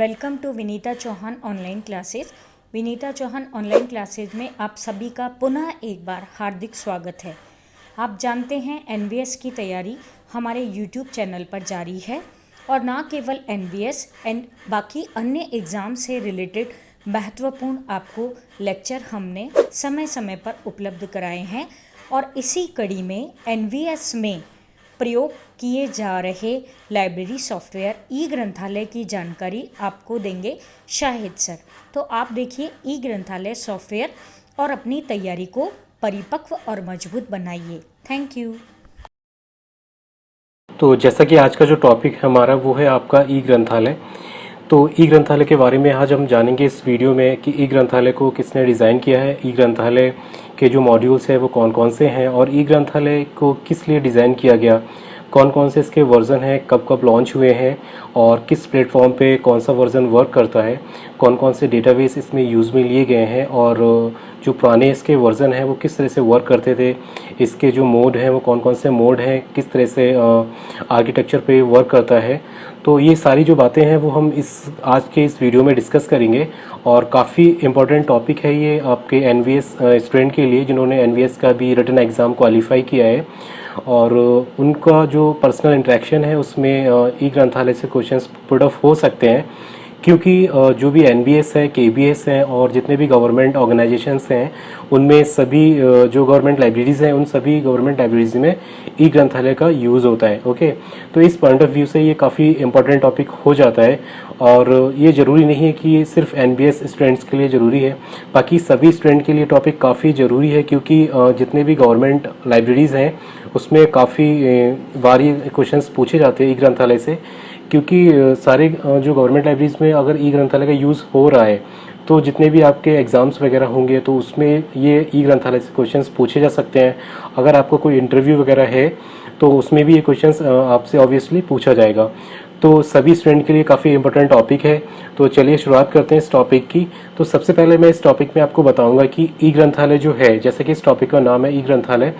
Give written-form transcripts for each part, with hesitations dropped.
Welcome to Vineeta Chauhan online classes. Vineeta Chauhan online classes में आप सभी का पुनः एक बार हार्दिक स्वागत है। आप जानते हैं एनवीएस की तैयारी हमारे यूट्यूब चैनल पर जारी है और ना केवल एनवीएस एंड बाकी अन्य एग्ज़ाम से रिलेटेड महत्वपूर्ण आपको लेक्चर हमने समय समय पर उपलब्ध कराए हैं और इसी कड़ी में एनवीएस में प्रयोग किए जा रहे लाइब्रेरी सॉफ्टवेयर ई ग्रंथालय की जानकारी आपको देंगे शाहिद सर। तो आप देखिए ई ग्रंथालय सॉफ्टवेयर और अपनी तैयारी को परिपक्व और मजबूत बनाइए। Thank you. तो जैसा कि आज का जो टॉपिक है हमारा वो है आपका ई ग्रंथालय। तो ई ग्रंथालय के बारे में आज हम जानेंगे इस वीडियो में कि ई ग्रंथालय को किसने डिज़ाइन किया है, ई ग्रंथालय के जो मॉड्यूल्स हैं वो कौन कौन से हैं और ई ग्रंथालय को किस लिए डिज़ाइन किया गया, कौन कौन से इसके वर्ज़न हैं, कब कब लॉन्च हुए हैं और किस प्लेटफॉर्म पे कौन सा वर्ज़न वर्क करता है, कौन कौन से डेटाबेस इसमें यूज़ में लिए गए हैं और जो पुराने इसके वर्ज़न हैं वो किस तरह से वर्क करते थे, इसके जो मोड हैं वो कौन कौन से मोड हैं, किस तरह से आर्किटेक्चर पे वर्क करता है। तो ये सारी जो बातें हैं वो हम आज के इस वीडियो में डिस्कस करेंगे और काफ़ी इम्पोर्टेंट टॉपिक है ये आपके एनवीएस स्टूडेंट के लिए जिन्होंने एनवीएस का भी रिटन एग्ज़ाम क्वालिफाई किया है और उनका जो पर्सनल इंटरेक्शन है उसमें ई ग्रंथालय से क्वेश्चंस पुट ऑफ हो सकते हैं, क्योंकि जो भी एनबीएस है, केबीएस है और जितने भी गवर्नमेंट ऑर्गेनाइजेशंस हैं उनमें सभी जो गवर्नमेंट लाइब्रेरीज़ हैं उन सभी गवर्नमेंट लाइब्रेरीज़ में ई ग्रंथालय का यूज़ होता है। ओके, तो इस पॉइंट ऑफ व्यू से ये काफ़ी इंपॉर्टेंट टॉपिक हो जाता है और ये ज़रूरी नहीं है कि ये सिर्फ एनबीएस स्टूडेंट्स के लिए ज़रूरी है, बाकी सभी स्टूडेंट के लिए टॉपिक काफ़ी ज़रूरी है, क्योंकि जितने भी गवर्नमेंट लाइब्रेरीज़ हैं उसमें काफ़ी बार ये क्वेश्चंस पूछे जाते हैं ई ग्रंथालय से, क्योंकि सारे जो गवर्नमेंट लाइब्रेरीज़ में अगर ई ग्रंथालय का यूज़ हो रहा है तो जितने भी आपके एग्ज़ाम्स वगैरह होंगे तो उसमें ये ई ग्रंथालय से क्वेश्चंस पूछे जा सकते हैं। अगर आपको कोई इंटरव्यू वगैरह है तो उसमें भी ये क्वेश्चंस आपसे ऑब्वियसली पूछा जाएगा। तो सभी स्टूडेंट के लिए काफ़ी इंपॉर्टेंट टॉपिक है। तो चलिए शुरुआत करते हैं इस टॉपिक की। तो सबसे पहले मैं इस टॉपिक में आपको बताऊंगा कि ई ग्रंथालय जो है, जैसे कि इस टॉपिक का नाम है ई ग्रंथालय,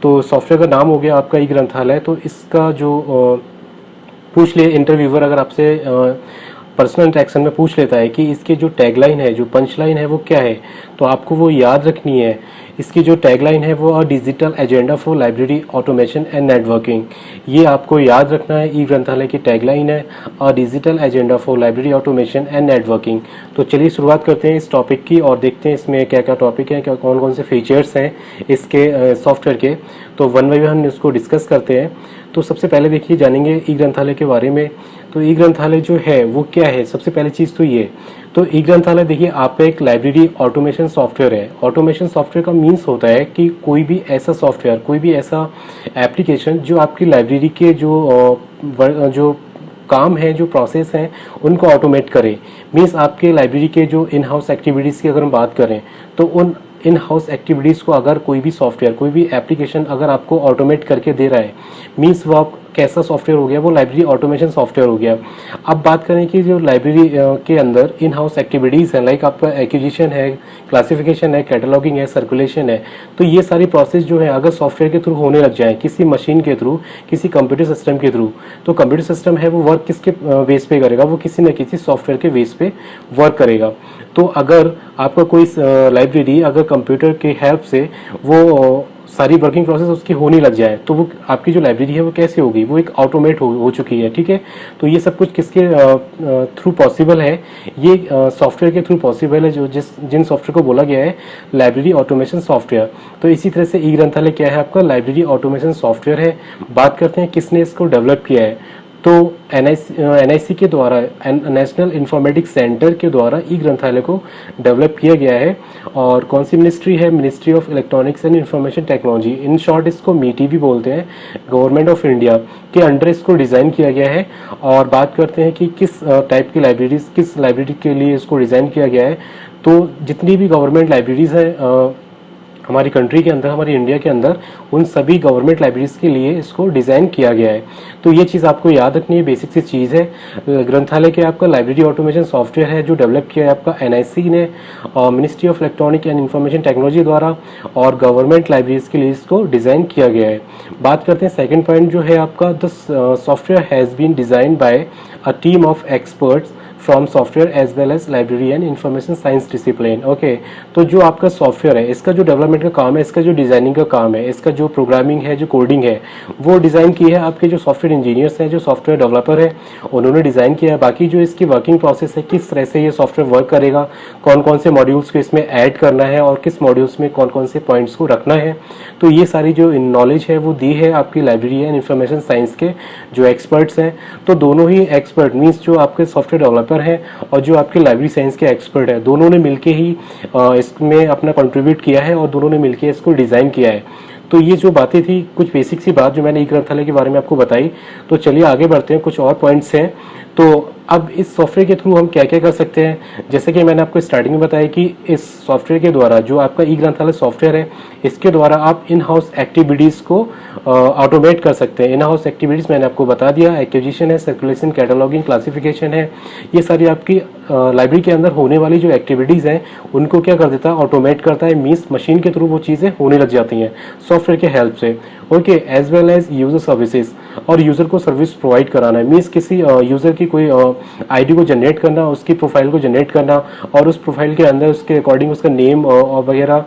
तो सॉफ्टवेयर का नाम हो गया आपका ई ग्रंथालय। तो इसका जो पूछ ले इंटरव्यूअर अगर आपसे पर्सनल इंटरेक्शन में पूछ लेता है कि इसकी जो टैगलाइन है, जो पंच लाइन है वो क्या है, तो आपको वो याद रखनी है। इसकी जो टैगलाइन है वो digital agenda for library automation and networking, ये आपको याद रखना है। ई ग्रंथालय की टैगलाइन है digital agenda for library automation and networking. तो चलिए शुरुआत करते हैं इस टॉपिक की और देखते हैं इसमें क्या क्या टॉपिक है, क्या कौन कौन से फीचर्स हैं इसके सॉफ्टवेयर के। तो वन बाई वन हम इसको डिस्कस करते हैं। तो सबसे पहले देखिए जानेंगे ई ग्रंथालय के बारे में। तो ई ग्रंथालय जो है वो क्या है, सबसे पहली चीज़ तो ये। तो ई ग्रंथालय देखिए आपका एक लाइब्रेरी ऑटोमेशन सॉफ्टवेयर है। ऑटोमेशन सॉफ्टवेयर का मीन्स होता है कि कोई भी ऐसा सॉफ्टवेयर, कोई भी ऐसा एप्लीकेशन जो आपकी लाइब्रेरी के जो काम है, जो प्रोसेस हैं उनको ऑटोमेट करे। मीन्स आपके लाइब्रेरी के जो इन हाउस एक्टिविटीज़ की अगर हम बात करें तो उन इन हाउस एक्टिविटीज़ को अगर कोई भी सॉफ्टवेयर, कोई भी एप्लीकेशन अगर आपको ऑटोमेट करके दे रहा है, मीन्स वो आप कैसा सॉफ्टवेयर हो गया, वो लाइब्रेरी ऑटोमेशन सॉफ्टवेयर हो गया। अब बात करें कि जो लाइब्रेरी के अंदर इन हाउस एक्टिविटीज़ हैं, लाइक आपका एक्विजिशन है, क्लासिफिकेशन है, कैटलॉगिंग है, सर्कुलेशन है, तो ये सारी प्रोसेस जो है अगर सॉफ्टवेयर के थ्रू होने लग जाए, किसी मशीन के थ्रू, किसी कंप्यूटर सिस्टम के थ्रू, तो कंप्यूटर सिस्टम है वो वर्क किसके बेस पे करेगा, वो किसी न किसी सॉफ्टवेयर के बेस पे वर्क करेगा। तो अगर आपका कोई लाइब्रेरी अगर कंप्यूटर के हेल्प से वो सारी वर्किंग प्रोसेस उसकी होने लग जाए तो वो आपकी जो लाइब्रेरी है वो कैसे होगी, वो एक ऑटोमेट हो चुकी है। ठीक है, तो ये सब कुछ किसके थ्रू पॉसिबल है, ये सॉफ्टवेयर के थ्रू पॉसिबल है, जो जिन सॉफ्टवेयर को बोला गया है लाइब्रेरी ऑटोमेशन सॉफ्टवेयर। तो इसी तरह से ई ग्रंथालय क्या है, आपका लाइब्रेरी ऑटोमेशन सॉफ्टवेयर है। बात करते हैं किसने इसको डेवलप किया है। तो एनआईसी के द्वारा, नेशनल इंफॉर्मेटिक्स सेंटर के द्वारा ई ग्रंथालय को डेवलप किया गया है। और कौन सी मिनिस्ट्री है, ministry of electronics and information technology, in short इसको मीटी भी बोलते हैं, गवर्नमेंट ऑफ इंडिया के अंडर इसको डिज़ाइन किया गया है। और बात करते हैं कि किस टाइप की लाइब्रेरीज, किस लाइब्रेरी के लिए इसको डिज़ाइन किया गया है। तो जितनी भी गवर्नमेंट लाइब्रेरीज हैं हमारी कंट्री के अंदर, हमारी इंडिया के अंदर, उन सभी गवर्नमेंट लाइब्रेरीज के लिए इसको डिज़ाइन किया गया है। तो ये चीज़ आपको याद रखनी है, बेसिक सी चीज़ है। ग्रंथालय के आपका लाइब्रेरी ऑटोमेशन सॉफ्टवेयर है जो डेवलप किया है आपका एनआईसी ने और ministry of electronic and information technology द्वारा, और गवर्नमेंट लाइब्रेरीज के लिए इसको डिज़ाइन किया गया है। बात करते हैं सेकेंड पॉइंट जो है आपका, the software has been design by a team of experts from software as well as library and information science discipline. Okay, तो जो आपका सॉफ्टवेयर है, इसका जो डेवलपमेंट का काम है, इसका जो डिज़ाइनिंग का काम है, इसका जो प्रोग्रामिंग है, जो कोडिंग है, वो डिज़ाइन की है आपके जो सॉफ्टवेयर इंजीनियर्स हैं, जो सॉफ्टवेयर डेवलपर है, उन्होंने डिज़ाइन किया है। बाकी जो इसकी वर्किंग प्रोसेस है, किस तरह से ये सॉफ्टवेयर वर्क करेगा, कौन कौन से मॉड्यूल्स को इसमें ऐड करना है और किस मॉड्यूल्स में कौन कौन से पॉइंट्स को रखना है, तो ये सारी जो नॉलेज है वो दी है आपकी लाइब्रेरी एंड इंफॉर्मेशन साइंस के जो एक्सपर्ट्स हैं। तो दोनों ही एक्सपर्ट मीन्स जो आपके सॉफ्टवेयर डेवलपर हैं और जो आपके लाइब्रेरी साइंस के एक्सपर्ट है, दोनों ने मिलके ही इसमें अपना कंट्रीब्यूट किया है और दोनों ने मिलके इसको डिज़ाइन किया है। तो ये जो बातें थी, कुछ बेसिक सी बात जो मैंने ई ग्रंथालय के बारे में आपको बताई। तो चलिए आगे बढ़ते हैं, कुछ और पॉइंट्स हैं। तो अब इस सॉफ्टवेयर के थ्रू हम क्या क्या कर सकते हैं, जैसे कि मैंने आपको स्टार्टिंग में बताया कि इस सॉफ्टवेयर के द्वारा जो आपका ई ग्रंथालय सॉफ्टवेयर है, इसके द्वारा आप इन हाउस एक्टिविटीज़ को ऑटोमेट कर सकते हैं। इन हाउस एक्टिविटीज़ मैंने आपको बता दिया, एक्विजिशन है, सर्कुलेशन, कैटलॉगिंग, क्लासिफिकेशन है, ये सारी आपकी लाइब्रेरी के अंदर होने वाली जो एक्टिविटीज़ हैं उनको क्या कर देता है, ऑटोमेट करता है। मीन्स मशीन के थ्रू वो चीज़ें होने लग जाती हैं सॉफ्टवेयर के हेल्प से। Okay, as well as user services, और यूज़र को सर्विस प्रोवाइड कराना है। मीन्स किसी यूज़र की कोई आईडी को जनरेट करना, उसकी प्रोफाइल को जनरेट करना और उस प्रोफाइल के अंदर उसके अकॉर्डिंग उसका नेम और वगैरह,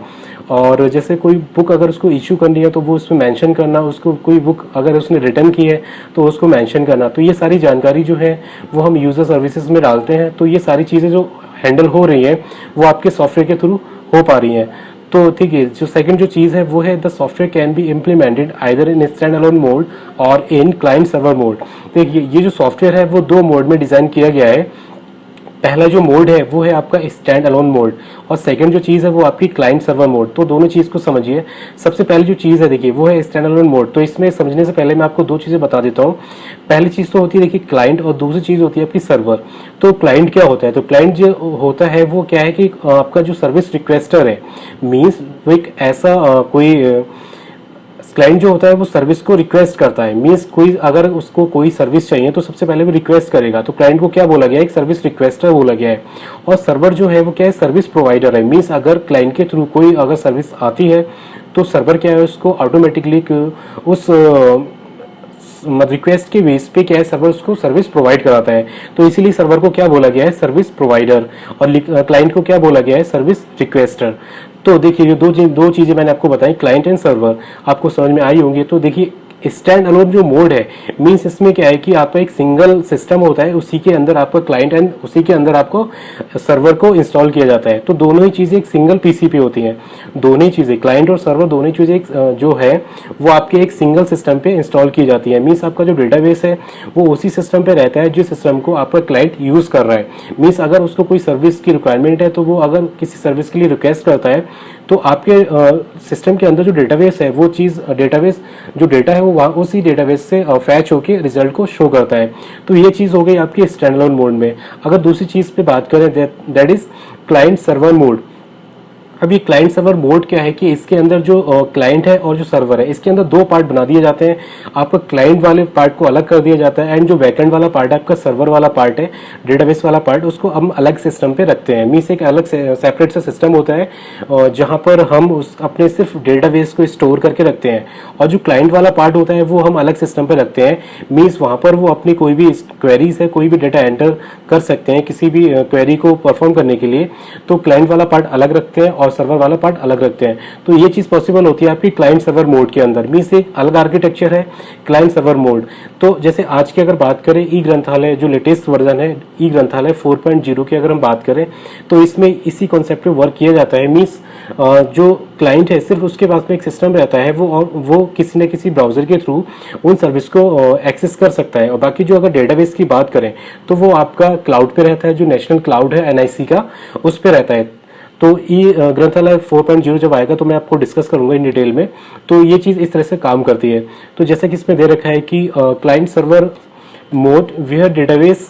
और जैसे कोई बुक अगर उसको इशू करनी है तो वो उसमें मेंशन करना, उसको कोई बुक अगर उसने रिटर्न की है तो उसको मेंशन करना। तो ये सारी जानकारी जो है वो हम यूज़र सर्विसेज में डालते हैं। तो ये सारी चीज़ें जो हैंडल हो रही हैं वो आपके सॉफ्टवेयर के थ्रू हो पा रही हैं। तो ठीक है, जो सेकंड जो चीज़ है वो है the software can be implemented either in stand alone mode और इन क्लाइंट सर्वर मोड। देखिए, ये जो सॉफ्टवेयर है वो दो मोड में डिज़ाइन किया गया है। पहला जो मोड है वो है आपका स्टैंड अलोन मोड और सेकंड जो चीज़ है वो आपकी क्लाइंट सर्वर मोड। तो दोनों चीज़ को समझिए। सबसे पहले जो चीज़ है देखिए वो है स्टैंड अलोन मोड। तो इसमें समझने से पहले मैं आपको दो चीज़ें बता देता हूँ। पहली चीज़ तो होती है देखिए क्लाइंट, और दूसरी चीज़ होती है आपकी सर्वर। तो क्लाइंट क्या होता है, तो क्लाइंट जो होता है वो क्या है कि आपका जो सर्विस रिक्वेस्टर है, मीन्स वो एक ऐसा कोई क्लाइंट जो होता है वो सर्विस को रिक्वेस्ट करता है। मीन्स कोई अगर उसको कोई सर्विस चाहिए तो सबसे पहले वो रिक्वेस्ट करेगा। तो क्लाइंट को क्या बोला गया है, एक सर्विस रिक्वेस्टर बोला गया है। और सर्वर जो है वो क्या है, सर्विस प्रोवाइडर है। मीन्स अगर क्लाइंट के थ्रू कोई अगर सर्विस आती है तो सर्वर क्या है, उसको ऑटोमेटिकली उस रिक्वेस्ट के बेस पे क्या है, सर्वर उसको सर्विस प्रोवाइड कराता है। तो इसीलिए सर्वर को क्या बोला गया है, सर्विस प्रोवाइडर, और क्लाइंट को क्या बोला गया है, सर्विस रिक्वेस्टर। तो देखिए ये दो चीज़ें मैंने आपको बताई, क्लाइंट एंड सर्वर, आपको समझ में आई होंगी। तो देखिए स्टैंड अलोन जो मोड है, मीन्स इसमें क्या है कि आपका एक सिंगल सिस्टम होता है, उसी के अंदर आपका क्लाइंट एंड उसी के अंदर आपको सर्वर को इंस्टॉल किया जाता है। तो दोनों ही चीज़ें एक सिंगल पीसी पे होती हैं। दोनों ही चीज़ें, क्लाइंट और सर्वर, दोनों ही चीज़ें जो है वो आपके एक सिंगल सिस्टम पे इंस्टॉल की जाती है। मीन्स आपका जो डेटाबेस है वो उसी सिस्टम पे रहता है जिस सिस्टम को आपका क्लाइंट यूज़ कर रहा है। मीन्स अगर उसको कोई सर्विस की रिक्वायरमेंट है तो वो अगर किसी सर्विस के लिए रिक्वेस्ट करता है तो आपके सिस्टम के अंदर जो डेटाबेस है वो चीज़, डेटाबेस जो डेटा है वो वहाँ उसी डेटाबेस से फैच होके रिजल्ट को शो करता है। तो ये चीज़ हो गई आपकी स्टैंड अलोन मोड में। अगर दूसरी चीज़ पे बात करें that is client server mode. अब ये क्लाइंट सर्वर मोड क्या है कि इसके अंदर जो क्लाइंट है और जो सर्वर है, इसके अंदर दो पार्ट बना दिए जाते हैं। आपका क्लाइंट वाले पार्ट को अलग कर दिया जाता है एंड जो बैकएंड वाला पार्ट है, आपका सर्वर वाला पार्ट है, डेटाबेस वाला पार्ट, उसको हम अलग सिस्टम पे रखते हैं। मीन्स एक अलग सेपरेट सा सिस्टम होता है जहाँ पर हम उस अपने सिर्फ डेटाबेस को स्टोर करके रखते हैं, और जो क्लाइंट वाला पार्ट होता है वो हम अलग सिस्टम पे रखते हैं। मीन्स वहाँ पर वो अपनी कोई भी क्वेरीज है, कोई भी डेटा एंटर कर सकते हैं किसी भी क्वेरी को परफॉर्म करने के लिए। तो क्लाइंट वाला पार्ट अलग रखते हैं और सर्वर वाला पार्ट अलग रखते हैं। तो ये चीज पॉसिबल होती है आपकी क्लाइंट सर्वर मोड के अंदर। मींस एक अलग आर्किटेक्चर है क्लाइंट सर्वर मोड। तो जैसे आज की अगर बात करें ई ग्रंथालय जो लेटेस्ट वर्जन है ई ग्रंथालय 4.0 की अगर हम बात करें तो इसमें इसी कॉन्सेप्ट पे वर्क किया जाता है। मींस जो क्लाइंट है सिर्फ उसके पास में एक सिस्टम रहता है, वो किसी न किसी ब्राउजर के थ्रू उन सर्विस को एक्सेस कर सकता है। और बाकी जो अगर डेटाबेस की बात करें तो वो आपका क्लाउड पे रहता है, जो नेशनल क्लाउड है NIC का, उस पे रहता है। तो ई ग्रंथालय 4.0 जब आएगा तो मैं आपको डिस्कस करूंगा इन डिटेल में। तो ये चीज़ इस तरह से काम करती है। तो जैसे कि इसमें दे रखा है कि client server mode where database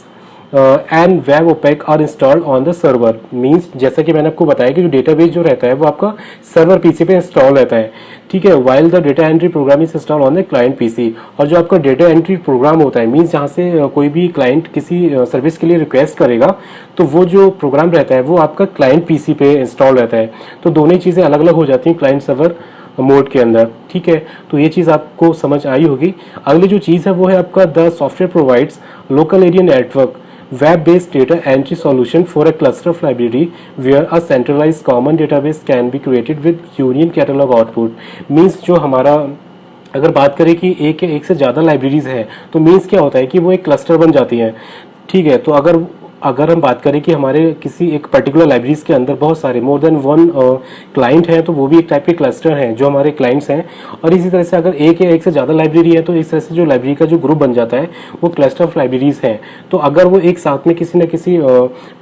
and web OPAC are installed on the server. Means जैसा कि मैंने आपको बताया कि जो डेटाबेस जो रहता है वो आपका सर्वर पीसी पे इंस्टॉल रहता है, ठीक है, while the data entry program is install on the client PC. और जो आपका डेटा एंट्री प्रोग्राम होता है, मींस जहाँ से कोई भी क्लाइंट किसी सर्विस के लिए रिक्वेस्ट करेगा तो वो जो प्रोग्राम रहता है वो आपका क्लाइंट पीसी पे इंस्टॉल रहता है। तो दोनों चीज़ें अलग अलग हो जाती हैं क्लाइंट सर्वर मोड के अंदर, ठीक है। तो ये चीज़ आपको समझ आई होगी। अगली जो चीज़ है वो है आपका the software provides local area network web based data entry solution for a cluster of library where a centralized common database can be created with union catalog output। Means जो हमारा अगर बात करें कि एक से ज़्यादा लाइब्रेरीज हैं तो मीन्स क्या होता है कि वो एक क्लस्टर बन जाती हैं। ठीक है, तो अगर हम बात करें कि हमारे किसी एक पर्टिकुलर लाइब्रेरीज के अंदर बहुत सारे मोर देन वन क्लाइंट हैं तो वो भी एक टाइप के क्लस्टर हैं जो हमारे क्लाइंट्स हैं। और इसी तरह से अगर एक या एक से ज़्यादा लाइब्रेरी है तो इस तरह से जो लाइब्रेरी का जो ग्रुप बन जाता है वो क्लस्टर ऑफ लाइब्रेरीज हैं। तो अगर वो एक साथ में किसी न किसी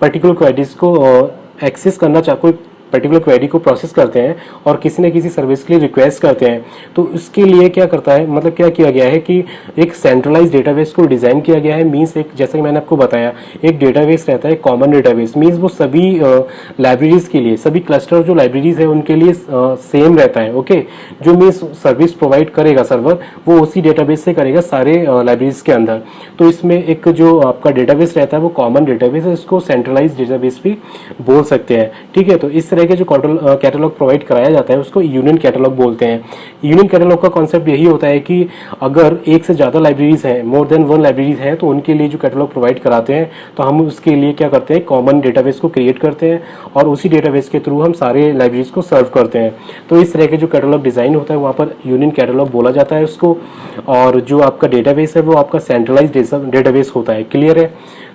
पर्टिकुलर क्वेरीज को एक्सेस करना कोई पर्टिकुलर क्वेरी को प्रोसेस करते हैं और किसी न किसी सर्विस के लिए रिक्वेस्ट करते हैं तो उसके लिए क्या करता है, मतलब क्या किया गया है कि एक सेंट्रलाइज डेटाबेस को डिज़ाइन किया गया है। मींस एक जैसे कि मैंने आपको बताया एक डेटाबेस रहता है कॉमन डेटाबेस। मींस वो सभी लाइब्रेरीज के लिए, सभी क्लस्टर जो लाइब्रेरीज है उनके लिए सेम रहता है। ओके, जो मींस सर्विस प्रोवाइड करेगा सर्वर वो उसी डेटाबेस से करेगा सारे लाइब्रेरीज के अंदर। तो इसमें एक जो आपका डेटाबेस रहता है वो कॉमन डेटाबेस है, इसको सेंट्रलाइज डेटाबेस भी बोल सकते हैं। ठीक है, तो इस तरह के जो कैटलॉग प्रोवाइड कराया जाता है उसको यूनियन कैटलॉग बोलते हैं। यूनियन कैटलॉग का कॉन्सेप्ट यही होता है कि अगर एक से ज़्यादा लाइब्रेरीज हैं, मोर देन वन लाइब्रेरीज हैं, तो उनके लिए जो कैटलॉग प्रोवाइड कराते हैं तो हम उसके लिए क्या करते हैं, कॉमन डेटाबेस को क्रिएट करते हैं और उसी डेटाबेस के थ्रू हम सारे लाइब्रेरीज को सर्व करते हैं। तो इस तरह के जो कैटलॉग डिज़ाइन होता है वहाँ पर यूनियन कैटलॉग बोला जाता है उसको। और जो आपका डेटाबेस है वो आपका सेंट्रलाइज डेटाबेस होता है। क्लियर है?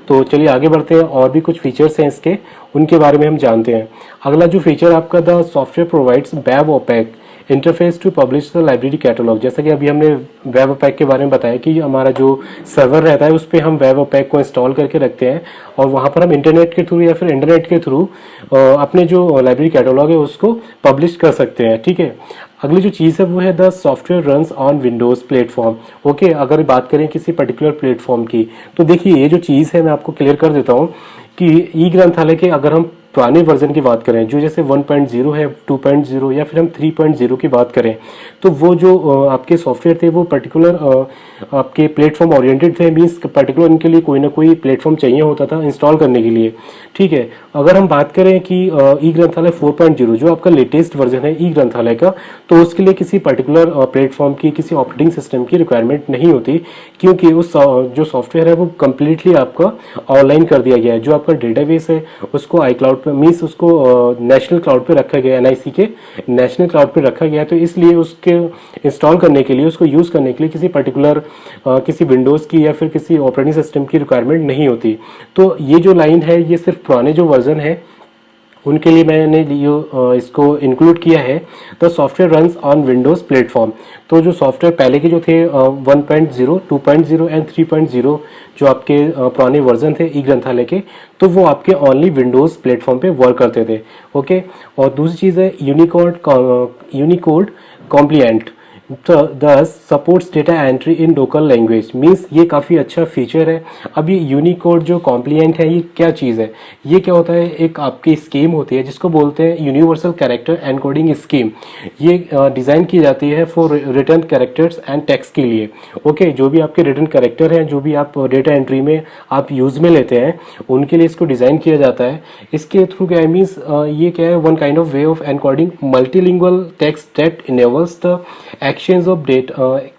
तो चलिए आगे बढ़ते हैं, और भी कुछ फीचर्स हैं इसके, उनके बारे में हम जानते हैं। अगला जो फीचर आपका the software provides web OPAC interface to publish the library catalog. जैसा कि अभी हमने वेब ओपेक के बारे में बताया कि हमारा जो सर्वर रहता है उस पर हम वेब ओपेक को इंस्टॉल करके रखते हैं और वहाँ पर हम इंटरनेट के थ्रू या फिर इंटरनेट के थ्रू अपने जो लाइब्रेरी कैटलॉग है उसको पब्लिश कर सकते हैं। ठीक है, अगली जो चीज़ है वो है the software runs on Windows platform. Okay, अगर बात करें किसी पर्टिकुलर प्लेटफॉर्म की तो देखिए ये जो चीज़ है मैं आपको क्लियर कर देता हूँ कि ई ग्रंथालय के अगर हम पुराने वर्जन की बात करें जो जैसे 1.0 है, 2.0 या फिर हम 3.0 की बात करें तो वो जो आपके सॉफ्टवेयर थे वो पर्टिकुलर आपके प्लेटफॉर्म ओरिएंटेड थे। मीन्स पर्टिकुलर इनके लिए कोई ना कोई प्लेटफॉर्म चाहिए होता था इंस्टॉल करने के लिए। ठीक है, अगर हम बात करें कि ई ग्रंथालय 4.0 जो आपका लेटेस्ट वर्जन है ई ग्रंथालय का, तो उसके लिए किसी पर्टिकुलर प्लेटफॉर्म की, किसी ऑपरेटिंग सिस्टम की रिक्वायरमेंट नहीं होती क्योंकि उस जो सॉफ्टवेयर है वो कम्प्लीटली आपका ऑनलाइन कर दिया गया है। जो आपका डेटाबेस है उसको आई क्लाउड पे, मीन्स उसको नेशनल क्लाउड पे रखा गया है, NIC के नेशनल क्लाउड पे रखा गया है। तो इसलिए उसके इंस्टॉल करने के लिए, उसको यूज़ करने के लिए किसी पर्टिकुलर किसी विंडोज़ की या फिर किसी ऑपरेटिंग सिस्टम की रिक्वायरमेंट नहीं होती। तो ये जो लाइन है ये सिर्फ पुराने जो वर्जन है उनके लिए मैंने इसको इंक्लूड किया है। The software runs on Windows platform. तो जो सॉफ्टवेयर पहले के जो थे 1.0, 2.0 एंड 3.0 जो आपके पुराने वर्जन थे ई ग्रंथालय के, तो वो आपके ओनली विंडोज़ प्लेटफॉर्म पे वर्क करते थे। ओके, और दूसरी चीज़ है यूनिकोड कॉम्प्लिएंट दस supports data entry in local language. Means ये काफ़ी अच्छा फीचर है। अब ये यूनिकोड जो कॉम्प्लिएंट है ये क्या चीज़ है, ये क्या होता है, एक आपकी स्कीम होती है जिसको बोलते हैं यूनिवर्सल कैरेक्टर एनकोडिंग स्कीम। ये डिज़ाइन की जाती है for return characters and text के लिए। ओके, जो भी आपके रिटर्न कैरेक्टर हैं, जो भी आप डेटा एंट्री में आप यूज़ में लेते हैं उनके लिए इसको डिज़ाइन किया जाता है। इसके थ्रू क्या है, मीन्स ये क्या है, one kind of way of encoding multilingual text that enables the exchange of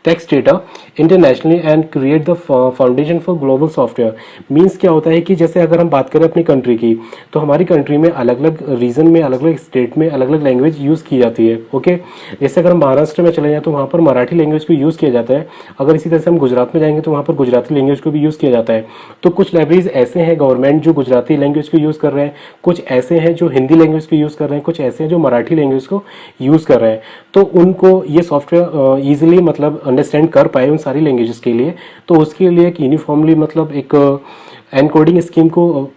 text data internationally and create the foundation for global software। Means क्या होता है कि जैसे अगर हम बात करें अपनी कंट्री की, तो हमारी कंट्री में अलग अलग रीजन में, अलग अलग स्टेट में अलग अलग लैंग्वेज यूज़ की जाती है। ओके, जैसे अगर हम महाराष्ट्र में चले जाएँ तो वहाँ पर मराठी लैंग्वेज को यूज़ किया जाता है। अगर इसी तरह से हम गुजरात में जाएंगे तो वहाँ पर गुजराती लैंग्वेज को भी यूज़ किया जाता है। तो कुछ लाइब्रेरीज ऐसे हैं गवर्नमेंट जो गुजराती लैंग्वेज को यूज़ कर रहे हैं, कुछ ऐसे हैं जो हिंदी लैंग्वेज को यूज़ कर रहे हैं, कुछ ऐसे हैं जो मराठी लैंग्वेज को यूज़ कर रहे हैं। तो उनको ये सॉफ्टवेयर ईजिली मतलब अंडरस्टैंड कर पाए उन सारी लैंग्वेजेस के लिए, तो उसके लिए एक यूनिफॉर्मली मतलब एक एनकोडिंग स्कीम को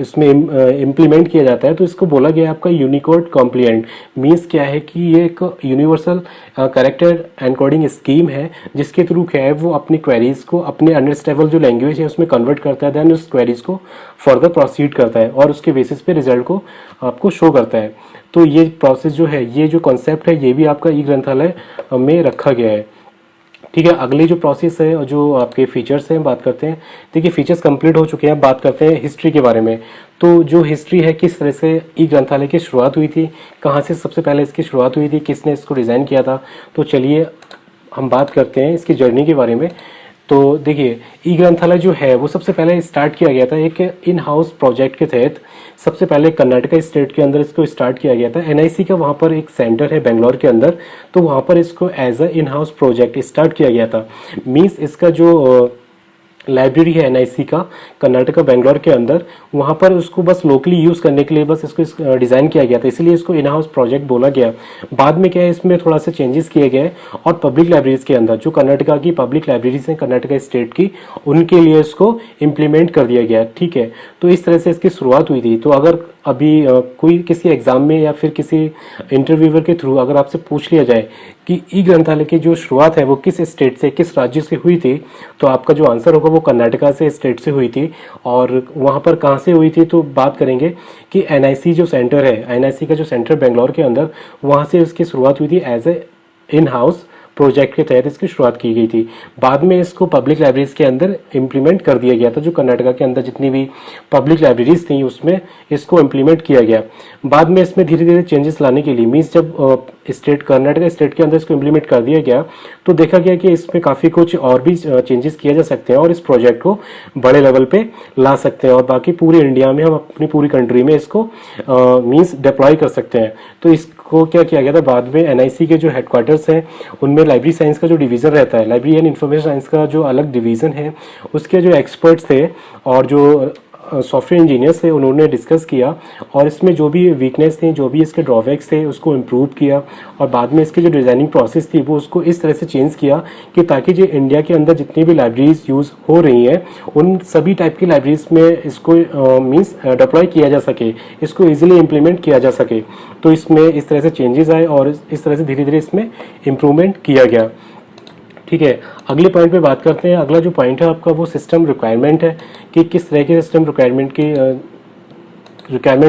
इसमें इम्प्लीमेंट किया जाता है। तो इसको बोला गया है आपका यूनिकोड कॉम्प्लिएंट। मीन्स क्या है कि ये एक यूनिवर्सल कैरेक्टर एनकोडिंग स्कीम है जिसके थ्रू क्या है वो अपनी क्वेरीज को अपने अंडरस्टैंडेबल जो लैंग्वेज है उसमें कन्वर्ट करता है, देन उस क्वेरीज को फर्दर प्रोसीड करता है और उसके बेसिस पे रिजल्ट को आपको शो करता है। तो ये प्रोसेस जो है, ये जो कॉन्सेप्ट है, ये भी आपका ई ग्रंथालय में रखा गया है। ठीक है, अगले जो प्रोसेस है और जो आपके फीचर्स हैं बात करते हैं। देखिए फीचर्स कंप्लीट हो चुके हैं, बात करते हैं हिस्ट्री के बारे में। तो जो हिस्ट्री है, किस तरह से ई ग्रंथालय की शुरुआत हुई थी, कहाँ से सबसे पहले इसकी शुरुआत हुई थी, किसने इसको डिज़ाइन किया था, तो चलिए हम बात करते हैं इसकी जर्नी के बारे में। तो देखिए, ई ग्रंथालय जो है वो सबसे पहले स्टार्ट किया गया था एक इन हाउस प्रोजेक्ट के तहत। सबसे पहले कर्नाटका स्टेट के अंदर इसको स्टार्ट किया गया था। एनआईसी का वहाँ पर एक सेंटर है बेंगलोर के अंदर, तो वहाँ पर इसको as a in house project start किया गया था। मीन्स इसका जो लाइब्रेरी है एनआईसी का कर्नाटका बेंगलोर के अंदर, वहाँ पर उसको बस लोकली यूज़ करने के लिए बस इसको डिज़ाइन किया गया था, इसलिए इसको इन हाउस प्रोजेक्ट बोला गया। बाद में क्या है, इसमें थोड़ा सा चेंजेस किए गए और पब्लिक लाइब्रेरीज के अंदर जो कर्नाटका की पब्लिक लाइब्रेरीज हैं कर्नाटका स्टेट की, उनके लिए इसको इम्प्लीमेंट कर दिया गया। ठीक है, तो इस तरह से इसकी शुरुआत हुई थी। तो अगर अभी कोई किसी एग्जाम में या फिर किसी इंटरव्यूअर के थ्रू अगर आपसे पूछ लिया जाए कि ई ग्रंथालय की जो शुरुआत है वो किस स्टेट से, किस राज्य से हुई थी, तो आपका जो आंसर होगा वो कर्नाटका से स्टेट से हुई थी। और वहाँ पर कहाँ से हुई थी, तो बात करेंगे कि एनआईसी जो सेंटर है, एनआईसी का जो सेंटर बेंगलोर के अंदर, वहाँ से इसकी शुरुआत हुई थी as a in house project के तहत इसकी शुरुआत की गई थी। बाद में इसको पब्लिक लाइब्रेरीज के अंदर इम्प्लीमेंट कर दिया गया था। जो कर्नाटका के अंदर जितनी भी पब्लिक लाइब्रेरीज थी उसमें इसको इम्प्लीमेंट किया गया। बाद में इसमें धीरे धीरे चेंजेस लाने के लिए, मीन्स जब कर्नाटका स्टेट के अंदर इसको इम्प्लीमेंट कर दिया गया तो देखा गया कि इसमें काफ़ी कुछ और भी चेंजेस किए जा सकते हैं और इस प्रोजेक्ट को बड़े लेवल पे ला सकते हैं और बाकी पूरे इंडिया में हम अपनी पूरी कंट्री में इसको मीन्स डिप्लॉय कर सकते हैं। तो इसको क्या किया गया था, बाद में एनआईसी के जो हेडक्वार्टर्स हैं उनमें लाइब्रेरी साइंस का जो डिवीज़न रहता है, लाइब्रेरी एंड इंफॉर्मेशन साइंस का जो अलग डिवीज़न है, उसके जो एक्सपर्ट्स थे और जो सॉफ्टवेयर इंजीनियर्स थे उन्होंने डिस्कस किया और इसमें जो भी वीकनेस थी, जो भी इसके ड्रॉबैक्स थे, उसको इम्प्रूव किया और बाद में इसकी जो डिज़ाइनिंग प्रोसेस थी वो उसको इस तरह से चेंज किया कि ताकि जो इंडिया के अंदर जितनी भी लाइब्रेरीज यूज़ हो रही हैं उन सभी टाइप की लाइब्रेरीज में इसको मीन्स डिप्लॉय किया जा सके, इसको ईजिली इम्प्लीमेंट किया जा सके। तो इसमें इस तरह से चेंजेस आए और इस तरह से धीरे धीरे इसमें इम्प्रूवमेंट किया गया। ठीक है, अगले पॉइंट पे बात करते हैं। अगला जो पॉइंट है आपका वो सिस्टम रिक्वायरमेंट है कि किस तरह के सिस्टम रिक्वायरमेंट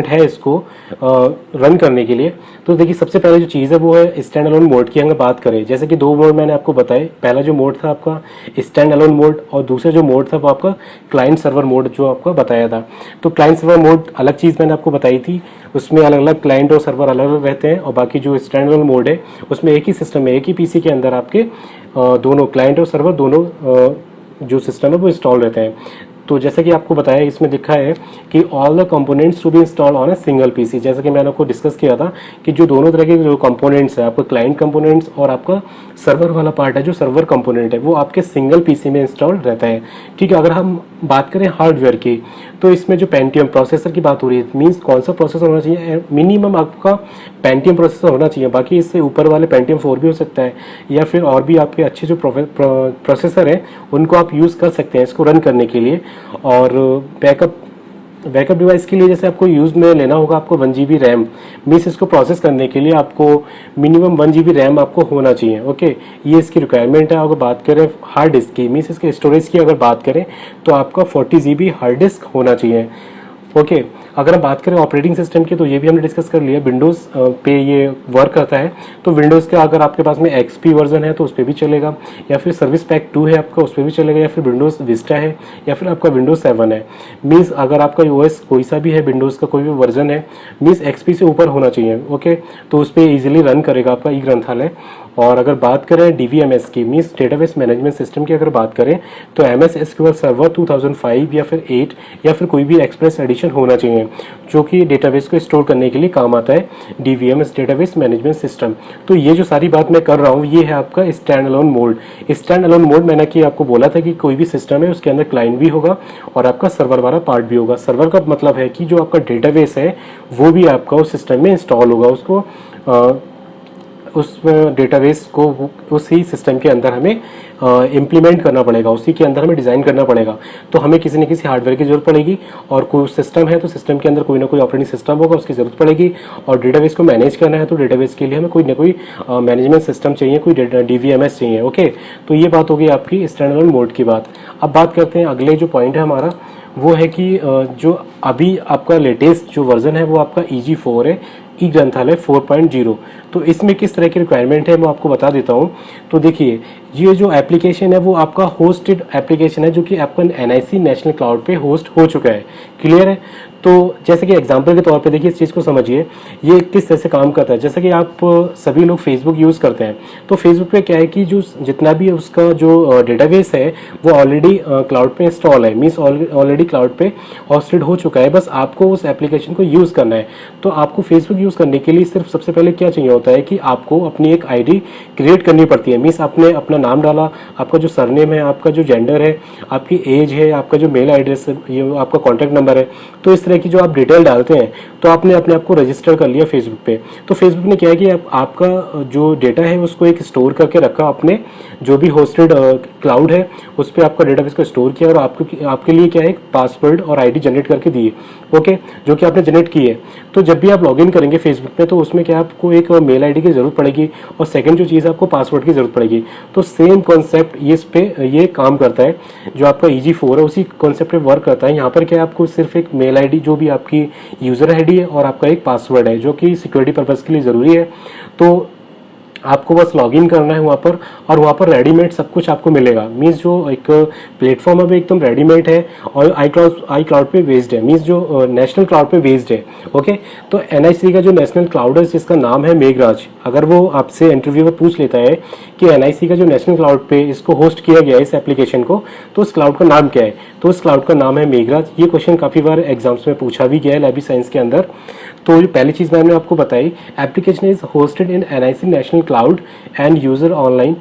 है इसको रन करने के लिए। तो देखिए, सबसे पहले जो चीज़ है वो है स्टैंड अलोन मोड की। अगर बात करें, जैसे कि दो मोड मैंने आपको बताए, पहला जो मोड था आपका स्टैंड अलोन मोड और दूसरा जो मोड था वो आपका क्लाइंट सर्वर मोड जो आपका बताया था। तो क्लाइंट सर्वर मोड अलग चीज़ मैंने आपको बताई थी, उसमें अलग अलग क्लाइंट और सर्वर अलग अलग रहते हैं और बाकी जो स्टैंड अलोन मोड है उसमें एक ही सिस्टम में, एक ही पीसी के अंदर आपके दोनों क्लाइंट और सर्वर दोनों जो सिस्टम है वो इंस्टॉल रहते हैं। तो जैसा कि आपको बताया, इसमें लिखा है कि all the components to be install on a single PC. जैसा कि मैंने आपको डिस्कस किया था कि जो दोनों तरह के जो कंपोनेंट्स है, आपका क्लाइंट कंपोनेंट्स और आपका सर्वर वाला पार्ट है, जो सर्वर कंपोनेंट है वो आपके सिंगल पीसी में इंस्टॉल रहता है। ठीक है, अगर हम बात करें हार्डवेयर की, तो इसमें जो पेंटियम प्रोसेसर की बात हो रही है, मीन्स कौन सा प्रोसेसर होना चाहिए, मिनिमम आपका पेंटियम प्रोसेसर होना चाहिए। बाकी इससे ऊपर वाले पेंटियम 4 भी हो सकता है या फिर और भी आपके अच्छे जो प्रोसेसर है उनको आप यूज़ कर सकते हैं इसको रन करने के लिए। और बैकअप डिवाइस के लिए जैसे आपको यूज़ में लेना होगा आपको 1 GB रैम, मीन्स इसको प्रोसेस करने के लिए आपको मिनिमम 1 GB रैम आपको होना चाहिए। ओके, ये इसकी रिक्वायरमेंट है। अगर बात करें हार्ड डिस्क की, मीन्स इसके स्टोरेज की अगर बात करें तो आपका 40 GB हार्ड डिस्क होना चाहिए। ओके, अगर हम बात करें ऑपरेटिंग सिस्टम की, तो ये भी हमने डिस्कस कर लिया, विंडोज़ पे ये वर्क करता है। तो विंडोज़ का अगर आपके पास में एक्सपी वर्जन है तो उस पर भी चलेगा, या फिर सर्विस पैक 2 है आपका, उस पर भी चलेगा, या फिर विंडोज़ विस्टा है, या फिर आपका विंडोज़ 7 है। मीन्स अगर आपका ओएस कोई सा भी है, विंडोज़ का कोई भी वर्जन है, मीन्स एक्सपी से ऊपर होना चाहिए। ओके, तो उस पर ईजिली रन करेगा आपका ई ग्रंथालय। और अगर बात करें डीवीएमएस की, मीन्स डेटाबेस मैनेजमेंट सिस्टम की अगर बात करें, तो MS SQL सर्वर 2005 या फिर 8 या फिर कोई भी एक्सप्रेस एडिशन होना चाहिए जो कि डेटाबेस को स्टोर करने के लिए काम आता है, डीवीएमएस डेटाबेस मैनेजमेंट सिस्टम। तो ये जो सारी बात मैं कर रहा हूँ ये है आपका stand alone mode. Stand alone mode मैंने कि आपको बोला था कि कोई भी सिस्टम है उसके अंदर क्लाइंट भी होगा और आपका सर्वर वाला पार्ट भी होगा। सर्वर का मतलब है कि जो आपका डेटाबेस है वो भी आपका उस सिस्टम में इंस्टॉल होगा, उसको उस डेटाबेस को उसी सिस्टम के अंदर हमें इम्प्लीमेंट करना पड़ेगा, उसी के अंदर हमें डिज़ाइन करना पड़ेगा। तो हमें किसी न किसी हार्डवेयर की ज़रूरत पड़ेगी और कोई सिस्टम है तो सिस्टम के अंदर कोई ना कोई ऑपरेटिंग सिस्टम होगा, उसकी ज़रूरत पड़ेगी। और डेटाबेस को मैनेज करना है तो डेटाबेस के लिए हमें कोई ना कोई मैनेजमेंट सिस्टम चाहिए, कोई DVMS चाहिए। ओके, तो ये बात होगी आपकी स्टैंड अलोन मोड की बात। अब बात करते हैं अगले जो पॉइंट है हमारा, वो है कि जो अभी आपका लेटेस्ट जो वर्जन है वो आपका EG4 है, ई ग्रंथालय 4.0। तो इसमें किस तरह की रिक्वायरमेंट है मैं आपको बता देता हूँ। तो देखिए, ये जो एप्लीकेशन है वो आपका होस्टेड एप्लीकेशन है जो कि आपका NIC नेशनल क्लाउड पे होस्ट हो चुका है। क्लियर है? तो जैसे कि एग्जांपल के तौर पे देखिए, इस चीज़ को समझिए, ये किस तरह से काम करता है। जैसे कि आप सभी लोग फेसबुक यूज़ करते हैं, तो फेसबुक पे क्या है कि जो जितना भी उसका जो डेटाबेस है वो ऑलरेडी क्लाउड पे इंस्टॉल है, मीन्स ऑलरेडी क्लाउड पे होस्टेड हो चुका है, बस आपको उस एप्लीकेशन को यूज़ करना है। तो आपको फेसबुक यूज़ करने के लिए सिर्फ सबसे पहले क्या चाहिए होता है कि आपको अपनी एक आईडी क्रिएट करनी पड़ती है। मीन्स आपने अपना नाम डाला, आपका जो सरनेम है, आपका जो जेंडर है, आपकी एज है, आपका जो मेल एड्रेस है, ये आपका कॉन्टैक्ट नंबर है, तो इस तरह की जो आप डिटेल डालते हैं तो आपने अपने आप को रजिस्टर कर लिया फेसबुक पे। तो फेसबुक ने क्या है कि आपका जो डेटा है उसको एक स्टोर करके रखा, अपने जो भी होस्टेड क्लाउड है उस पर आपका डेटाबेस को स्टोर किया, और आपके लिए क्या है, एक पासवर्ड और आईडी जनरेट करके दिए, ओके, जो कि आपने जनरेट की है। तो जब भी आप लॉगिन करेंगे फेसबुक पे, तो उसमें क्या आपको एक मेल आईडी की जरूरत पड़ेगी, और सेकंड जो चीज़ है आपको पासवर्ड की जरूरत पड़ेगी। तो सेम कॉन्सेप्ट इस पे ये काम करता है, जो आपका EG4 है उसी कॉन्सेप्ट पे वर्क करता है। यहाँ पर क्या आपको सिर्फ एक मेल आईडी जो भी आपकी यूजर आईडी है और आपका एक पासवर्ड है, जो कि सिक्योरिटी पर्पज के लिए ज़रूरी है। तो आपको बस लॉगिन करना है वहाँ पर, और वहाँ पर रेडीमेड सब कुछ आपको मिलेगा। मीन्स जो एक प्लेटफॉर्म है वो एकदम रेडीमेड है, और आई क्लाउड पे बेस्ड है, मीन्स जो नेशनल क्लाउड पे बेस्ड है, ओके। तो NIC का जो नेशनल क्लाउड है जिसका नाम है मेघराज, अगर वो आपसे इंटरव्यू में पूछ लेता है कि NIC का जो नेशनल क्लाउड पे इसको होस्ट किया गया है इस एप्लीकेशन को, तो उस क्लाउड का नाम क्या है, तो उस क्लाउड का नाम है मेघराज। ये क्वेश्चन काफ़ी बार एग्जाम्स में पूछा भी गया है लाइब्रेरी साइंस के अंदर। तो जो पहली चीज़ मैंने आपको बताई, application is hosted in NIC national cloud and user online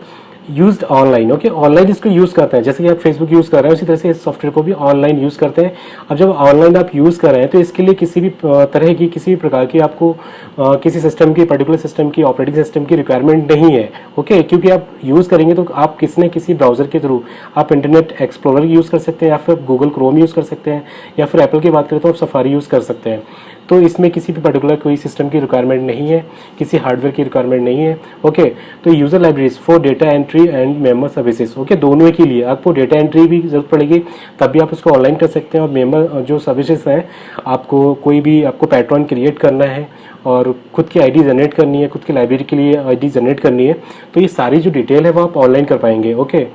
used online, okay. Online इसको यूज़ करते हैं, जैसे कि आप फेसबुक यूज़ कर रहे हैं उसी तरह से इस सॉफ्टवेयर को भी ऑनलाइन यूज़ करते हैं। अब जब ऑनलाइन आप यूज़ कर रहे हैं तो इसके लिए किसी भी तरह की, किसी भी प्रकार की आपको किसी सिस्टम की, पर्टिकुलर सिस्टम की, ऑपरेटिंग सिस्टम की रिक्वायरमेंट नहीं है, ओके। क्योंकि आप यूज़ करेंगे तो आप किसी न किसी ब्राउज़र के थ्रू आप इंटरनेट एक्सप्लोरर यूज़ कर सकते हैं, या फिर गूगल क्रोम यूज़ कर सकते हैं, या फिर एप्पल की बात करें तो आप सफारी यूज़ कर सकते हैं। तो इसमें किसी भी पर्टिकुलर कोई सिस्टम की रिक्वायरमेंट नहीं है, किसी हार्डवेयर की रिक्वायरमेंट नहीं है, ओके। तो user libraries for data entry and member services, okay, दोनों के लिए आपको डेटा एंट्री भी जरूरत पड़ेगी, तब भी आप उसको ऑनलाइन कर सकते हैं। और मेंबर जो सर्विसेज हैं, आपको कोई भी आपको पैटर्न क्रिएट करना है और खुद की आईडी जनरेट करनी है, खुद की लाइब्रेरी के लिए आईडी जनरेट करनी है, तो ये सारी जो डिटेल है वो आप ऑनलाइन कर पाएंगे, ओके।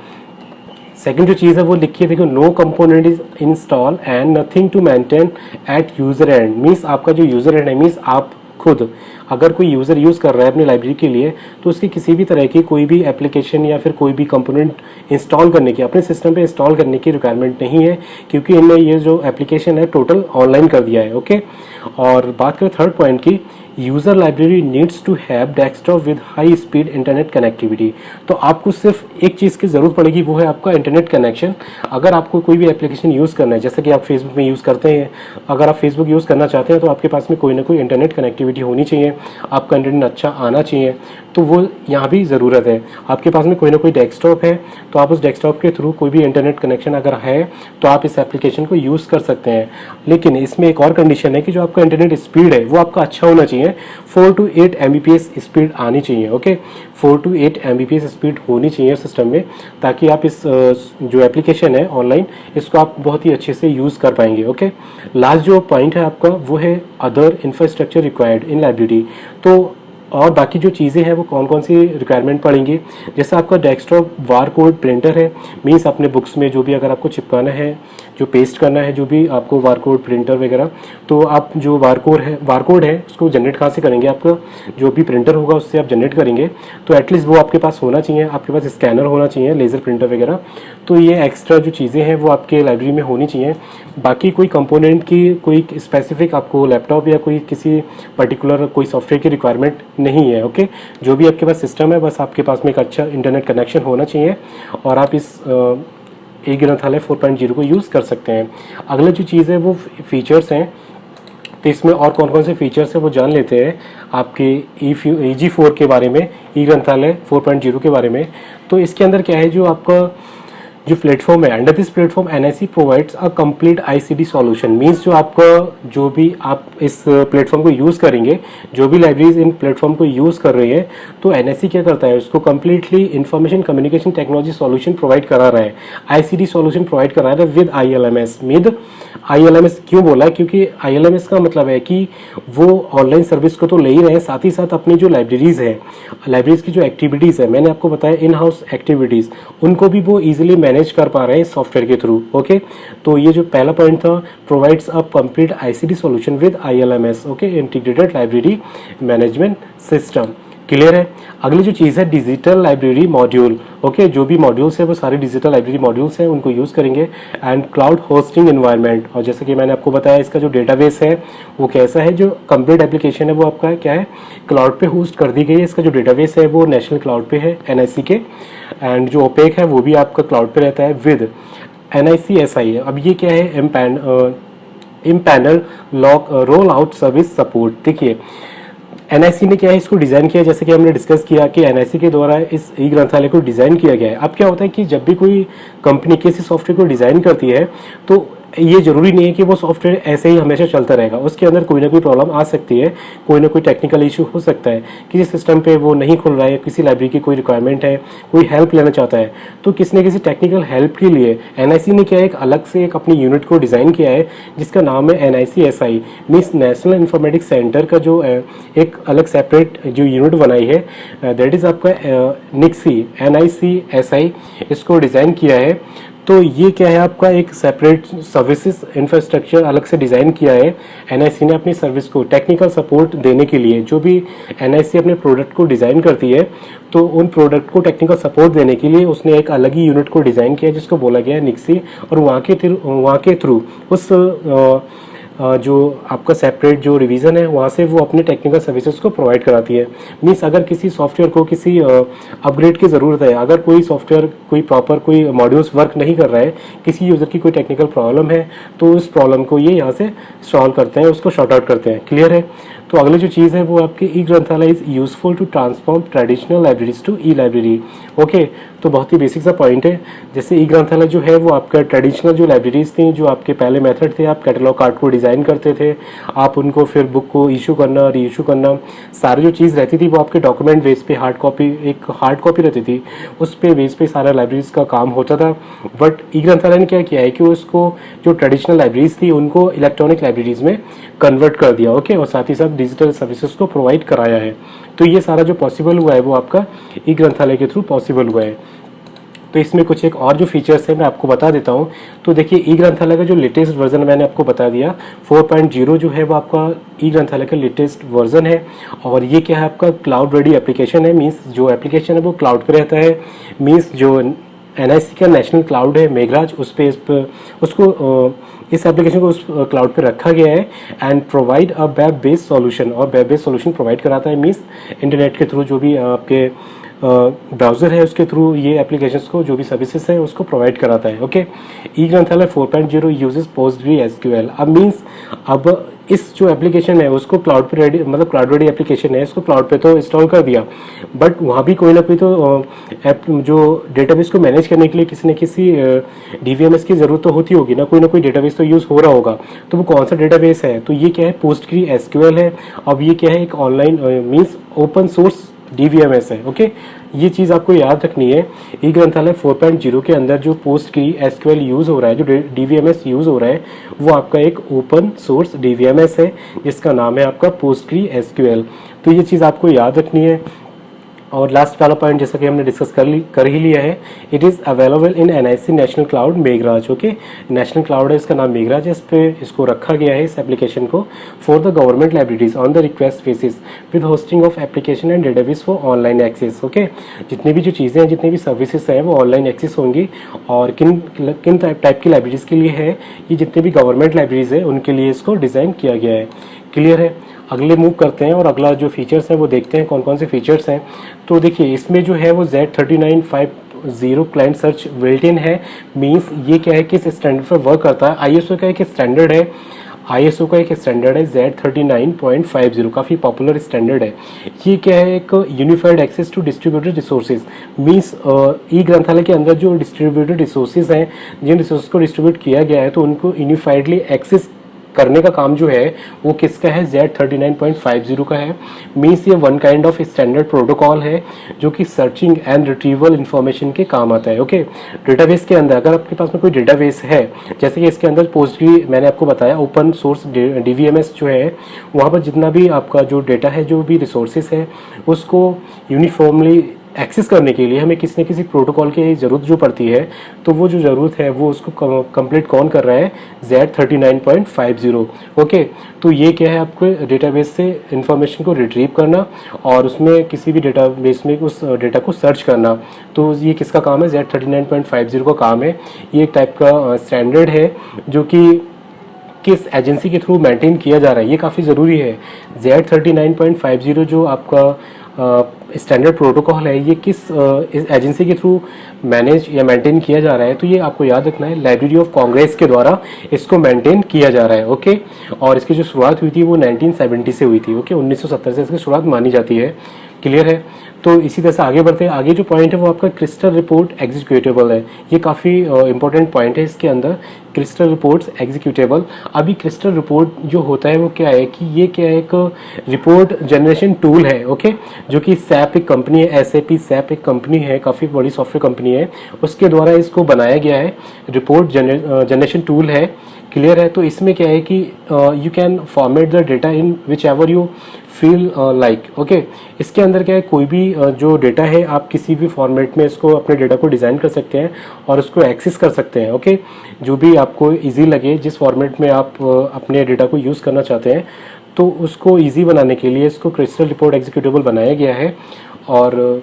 सेकंड जो चीज़ है वो लिखिए, देखो, no component is install and nothing to maintain at user end. Means आपका जो यूजर एंड है, मीन्स आप खुद अगर कोई यूज़र यूज़ कर रहा है अपनी लाइब्रेरी के लिए, तो उसकी किसी भी तरह की कोई भी एप्लीकेशन या फिर कोई भी कंपोनेंट इंस्टॉल करने की, अपने सिस्टम पे इंस्टॉल करने की रिक्वायरमेंट नहीं है, क्योंकि इनने ये जो एप्लीकेशन है टोटल ऑनलाइन कर दिया है, ओके। और बात करें थर्ड पॉइंट की, user library needs to have desktop with high speed internet connectivity. तो आपको सिर्फ एक चीज़ की ज़रूरत पड़ेगी, वो है आपका इंटरनेट कनेक्शन। अगर आपको कोई भी एप्लीकेशन यूज़ करना है, जैसे कि आप फेसबुक में यूज़ करते हैं, अगर आप फेसबुक यूज़ करना चाहते हैं तो आपके पास में कोई ना कोई इंटरनेट कनेक्टिविटी होनी चाहिए, आपका इंटरनेट अच्छा आना चाहिए। तो वो यहाँ भी ज़रूरत है। आपके पास में कोई ना कोई डेस्कटॉप है, तो आप उस डेस्कटॉप के थ्रू कोई भी इंटरनेट कनेक्शन अगर है तो आप इस एप्लीकेशन को यूज़ कर सकते हैं। लेकिन इसमें एक और कंडीशन है कि जो आपका इंटरनेट स्पीड है वो आपका अच्छा होना चाहिए, 4 to 8 Mbps स्पीड आनी चाहिए, ओके। 4 to 8 Mbps स्पीड होनी चाहिए सिस्टम में, ताकि आप इस जो एप्लीकेशन है ऑनलाइन, इसको आप बहुत ही अच्छे से यूज़ कर पाएंगे, ओके। लास्ट जो पॉइंट है आपका वो है other infrastructure required in library. तो और बाकी जो चीज़ें हैं वो कौन कौन सी रिक्वायरमेंट पड़ेंगी, जैसे आपका डेस्कटॉप वार कोड प्रिंटर है, मीन्स अपने बुक्स में जो भी अगर आपको चिपकाना है, जो पेस्ट करना है, जो भी आपको वार कोड प्रिंटर वगैरह, तो आप जो वार कोड है उसको जनरेट कहाँ से करेंगे, आपका जो भी प्रिंटर होगा उससे आप जनरेट करेंगे, तो एटलीस्ट वो आपके पास होना चाहिए, आपके पास स्कैनर होना चाहिए, लेज़र प्रिंटर वगैरह। तो ये एक्स्ट्रा जो चीज़ें हैं वो आपके लाइब्रेरी में होनी चाहिए। बाकी कोई कंपोनेंट की कोई स्पेसिफिक आपको लैपटॉप या कोई किसी पर्टिकुलर कोई सॉफ्टवेयर की रिक्वायरमेंट नहीं है, ओके। जो भी आपके पास सिस्टम है, बस आपके पास में एक अच्छा इंटरनेट कनेक्शन होना चाहिए और आप इस ई ग्रंथालय 4.0 को यूज़ कर सकते हैं। अगला जो चीज़ है वो फीचर्स हैं, तो इसमें और कौन कौन से फीचर्स हैं वो जान लेते हैं आपके EG4 के बारे में, ई ग्रंथालय 4.0 के बारे में। तो इसके अंदर क्या है, जो आपका जो प्लेटफॉर्म है, under this platform NIC provides a complete ICD solution. Means जो आपका जो भी आप इस प्लेटफॉर्म को यूज़ करेंगे, जो भी लाइब्रेरीज इन प्लेटफॉर्म को यूज़ कर रही है, तो NIC क्या करता है, उसको completely information communication technology solution provide करा रहा है, ICD सॉल्यूशन प्रोवाइड करा रहा है विद ILMS, विद ILMS क्यों बोला, क्योंकि ILMS का मतलब है कि वो ऑनलाइन सर्विस को तो ले ही रहे हैं, साथ ही साथ अपनी जो लाइब्रेरीज़ है, लाइब्रेरीज़ की जो एक्टिविटीज़ है, मैंने आपको बताया इन हाउस एक्टिविटीज़, उनको भी वो इजीली मैनेज कर पा रहे हैं सॉफ्टवेयर के थ्रू। ओके, तो ये जो पहला पॉइंट था, provides a complete ICT solution with ILMS, okay, integrated library management system. Clear है। अगली जो चीज़ है डिजिटल लाइब्रेरी मॉड्यूल, ओके, जो भी मॉड्यूल्स है वो सारे डिजिटल लाइब्रेरी मॉड्यूल्स हैं, उनको यूज़ करेंगे। एंड क्लाउड होस्टिंग एनवायरनमेंट, और जैसे कि मैंने आपको बताया इसका जो डेटाबेस है वो कैसा है, जो कंप्लीट एप्लीकेशन है वो आपका क्या है, क्लाउड पे होस्ट कर दी गई है। इसका जो डेटाबेस है वो नेशनल क्लाउड पे है, NIC के, एंड जो ओपेक है वो भी आपका क्लाउड पे रहता है विद NIC SI है। अब ये क्या है, empanel lock roll out service support. देखिए NIC ने क्या है इसको डिज़ाइन किया, जैसे कि हमने डिस्कस किया कि NIC के द्वारा इस ई ग्रंथालय को डिज़ाइन किया गया है। अब क्या होता है कि जब भी कोई कंपनी किसी सॉफ्टवेयर को डिज़ाइन करती है तो ये ज़रूरी नहीं है कि वो सॉफ्टवेयर ऐसे ही हमेशा चलता रहेगा, उसके अंदर कोई ना कोई प्रॉब्लम आ सकती है, कोई ना कोई टेक्निकल इशू हो सकता है, किसी सिस्टम पे वो नहीं खुल रहा है, किसी लाइब्रेरी की कोई रिक्वायरमेंट है, कोई हेल्प लेना चाहता है, तो किसी न किसी टेक्निकल हेल्प के लिए NIC ने क्या एक अलग से एक अपनी यूनिट को डिज़ाइन किया है जिसका नाम है NIC SI, means national informatics centre का जो एक अलग सेपरेट जो यूनिट बनाई है, दैट इज़ आपका NIC SI इसको डिज़ाइन किया है। तो ये क्या है, आपका एक सेपरेट सर्विसेज इंफ्रास्ट्रक्चर अलग से डिज़ाइन किया है NIC ने अपनी सर्विस को टेक्निकल सपोर्ट देने के लिए। जो भी NIC अपने प्रोडक्ट को डिज़ाइन करती है तो उन प्रोडक्ट को टेक्निकल सपोर्ट देने के लिए उसने एक अलग ही यूनिट को डिज़ाइन किया जिसको बोला गया है NICSI, और वहाँ के थ्रू उस जो आपका सेपरेट जो रिवीजन है वहाँ से वो अपने टेक्निकल सर्विसेज को प्रोवाइड कराती है। मीन्स अगर किसी सॉफ्टवेयर को किसी अपग्रेड की ज़रूरत है, अगर कोई सॉफ्टवेयर कोई प्रॉपर कोई मॉड्यूल्स वर्क नहीं कर रहा है, किसी यूज़र की कोई टेक्निकल प्रॉब्लम है, तो उस प्रॉब्लम को ये यहाँ से सॉल्व करते हैं, उसको शॉर्ट आउट करते हैं। क्लियर है। तो अगली जो चीज़ है वो आपकी e Granthalaya is useful to transform traditional libraries to e library. Okay, तो बहुत ही बेसिक सा पॉइंट है। जैसे ई ग्रंथालय जो है वो आपका ट्रेडिशनल जो लाइब्रेरीज थी, जो आपके पहले मेथड थे, आप कैटलॉग कार्ड को डिज़ाइन करते थे, आप उनको फिर बुक को इशू करना, री इशू करना, सारी जो चीज़ रहती थी वो आपके डॉक्यूमेंट बेस पे हार्ड कॉपी रहती थी, उस पे बेस पे सारा लाइब्रेरीज का काम होता था। बट ई ग्रंथालय ने क्या किया है कि उसको जो ट्रेडिशनल लाइब्रेरीज थी उनको इलेक्ट्रॉनिक लाइब्रेरीज में कन्वर्ट कर दिया। ओके, और साथ ही साथ डिजिटल सर्विसेज को प्रोवाइड कराया है। तो ये सारा जो पॉसिबल हुआ है वो आपका ई ग्रंथालय के थ्रू पॉसिबल हुआ है। तो इसमें कुछ एक और जो फीचर्स है मैं आपको बता देता हूँ। तो देखिए ई ग्रंथालय का जो लेटेस्ट वर्जन मैंने आपको बता दिया 4.0 जो है वो आपका ई ग्रंथालय का लेटेस्ट वर्जन है, और ये क्या है आपका क्लाउड रेडी एप्लीकेशन है। मीन्स जो एप्लीकेशन है वो क्लाउड पे रहता है। मीन्स जो NIC का नेशनल क्लाउड है मेघराज, उस पर उसको इस एप्लीकेशन को उस क्लाउड पे रखा गया है and provide a web based solution, और वेब बेस्ड सॉल्यूशन प्रोवाइड कराता है। मीन्स इंटरनेट के थ्रू जो भी आपके ब्राउज़र है उसके थ्रू ये एप्लीकेशंस को जो भी सर्विसेज है उसको प्रोवाइड कराता है। ओके, ई ग्रंथालय 4.0 यूजेस PostgreSQL। अब मीन्स अब इस जो एप्लीकेशन है उसको क्लाउड पे रेडी, मतलब क्लाउड रेडी एप्लीकेशन है, इसको क्लाउड पे तो इंस्टॉल कर दिया, बट वहाँ भी कोई ना कोई तो ऐप जो डेटाबेस को मैनेज करने के लिए किसी न किसी DVMS की ज़रूरत तो होती होगी ना, कोई डेटाबेस तो यूज़ हो रहा होगा। तो वो कौन सा डेटाबेस है, तो ये क्या है, PostgreSQL है। अब ये क्या है, एक online means open source DVMS है। ओके, ये चीज़ आपको याद रखनी है। ई ग्रंथालय 4.0 के अंदर जो PostgreSQL यूज़ हो रहा है, जो DVMS यूज़ हो रहा है, वो आपका एक ओपन सोर्स DVMS है जिसका नाम है आपका PostgreSQL। तो ये चीज़ आपको याद रखनी है। और लास्ट वाला पॉइंट जैसा कि हमने डिस्कस कर ही लिया है, it is available in NIC national cloud Meghraj. Okay, national cloud है, इसका नाम मेघराज है, इस पे इसको रखा गया है इस एप्लीकेशन को for the government libraries on the request basis with hosting of application and database for online access. Okay, जितनी भी जो चीज़ें हैं, जितनी भी सर्विसेज हैं वो ऑनलाइन एक्सेस होंगी, और किन टाइप की लाइब्रेरीज के लिए है, ये जितने भी गवर्नमेंट लाइब्रेरीज है उनके लिए इसको डिज़ाइन किया गया है। क्लियर है। अगले मूव करते हैं और अगला जो फीचर्स है वो देखते हैं कौन कौन से फीचर्स हैं। तो देखिए इसमें जो है वो Z3950 क्लाइंट सर्च बिल्ट-इन है। मींस ये क्या है, किस स्टैंडर्ड पर वर्क करता है। ISO का एक स्टैंडर्ड है, ISO का एक स्टैंडर्ड है Z3950, काफ़ी पॉपुलर स्टैंडर्ड है। ये क्या है, एक unified access to distributed resources. Means e ग्रंथालय के अंदर जो डिस्ट्रीब्यूटेड रिसोर्सेज हैं, जिन रिसोर्स को डिस्ट्रीब्यूट किया गया है, तो उनको यूनिफाइडली एक्सेस करने का काम जो है वो किसका है, Z39.50 का है। मीन्स ये one kind of standard protocol है जो कि सर्चिंग एंड रिट्रीवल इन्फॉर्मेशन के काम आता है। ओके, डेटाबेस के अंदर अगर आपके पास में कोई डेटाबेस है, जैसे कि इसके अंदर पोस्टग्री मैंने आपको बताया ओपन सोर्स DVMS जो है, वहाँ पर जितना भी आपका जो डेटा है, जो भी रिसोर्सेज है, उसको यूनिफॉर्मली एक्सेस करने के लिए हमें किसी न किसी प्रोटोकॉल की ज़रूरत जो पड़ती है। तो वो जो ज़रूरत है वो उसको कंप्लीट कौन कर रहा है, Z39.50। ओके, तो ये क्या है, आपको डेटाबेस से इंफॉर्मेशन को रिट्रीव करना और उसमें किसी भी डेटाबेस में उस डेटा को सर्च करना। तो ये किसका काम है, Z39.50 का काम है। ये एक टाइप का स्टैंडर्ड है जो कि किस एजेंसी के थ्रू मेंटेन किया जा रहा है, ये काफ़ी ज़रूरी है। Z39.50 जो आपका स्टैंडर्ड प्रोटोकॉल है, ये किस एजेंसी के थ्रू मैनेज या मेंटेन किया जा रहा है, तो ये आपको याद रखना है, लाइब्रेरी ऑफ कांग्रेस के द्वारा इसको मेंटेन किया जा रहा है। ओके, और इसकी जो शुरुआत हुई थी वो 1970 से हुई थी। ओके, 1970 से इसकी शुरुआत मानी जाती है। क्लियर है? तो इसी तरह से आगे बढ़ते हैं। आगे जो पॉइंट है वो आपका क्रिस्टल रिपोर्ट एग्जीक्यूटेबल है। ये काफ़ी इंपॉर्टेंट पॉइंट है इसके अंदर, क्रिस्टल रिपोर्ट्स एग्जीक्यूटेबल। अभी क्रिस्टल रिपोर्ट जो होता है वो क्या है कि ये क्या है, एक रिपोर्ट जनरेशन टूल है। ओके, जो कि SAP एक कंपनी है, SAP SAP एक कंपनी है, काफ़ी बड़ी सॉफ्टवेयर कंपनी है, उसके द्वारा इसको बनाया गया है। रिपोर्ट जनरेशन टूल है। क्लियर है? तो इसमें क्या है कि you can format the data in which ever you feel like. Okay, इसके अंदर क्या है, कोई भी जो डेटा है आप किसी भी फॉर्मेट में इसको अपने डेटा को डिज़ाइन कर सकते हैं और उसको एक्सेस कर सकते हैं। ओके, जो भी आपको इजी लगे, जिस फॉर्मेट में आप अपने डेटा को यूज़ करना चाहते हैं, तो उसको इजी बनाने के लिए इसको क्रिस्टल रिपोर्ट एग्जीक्यूटेबल बनाया गया है। और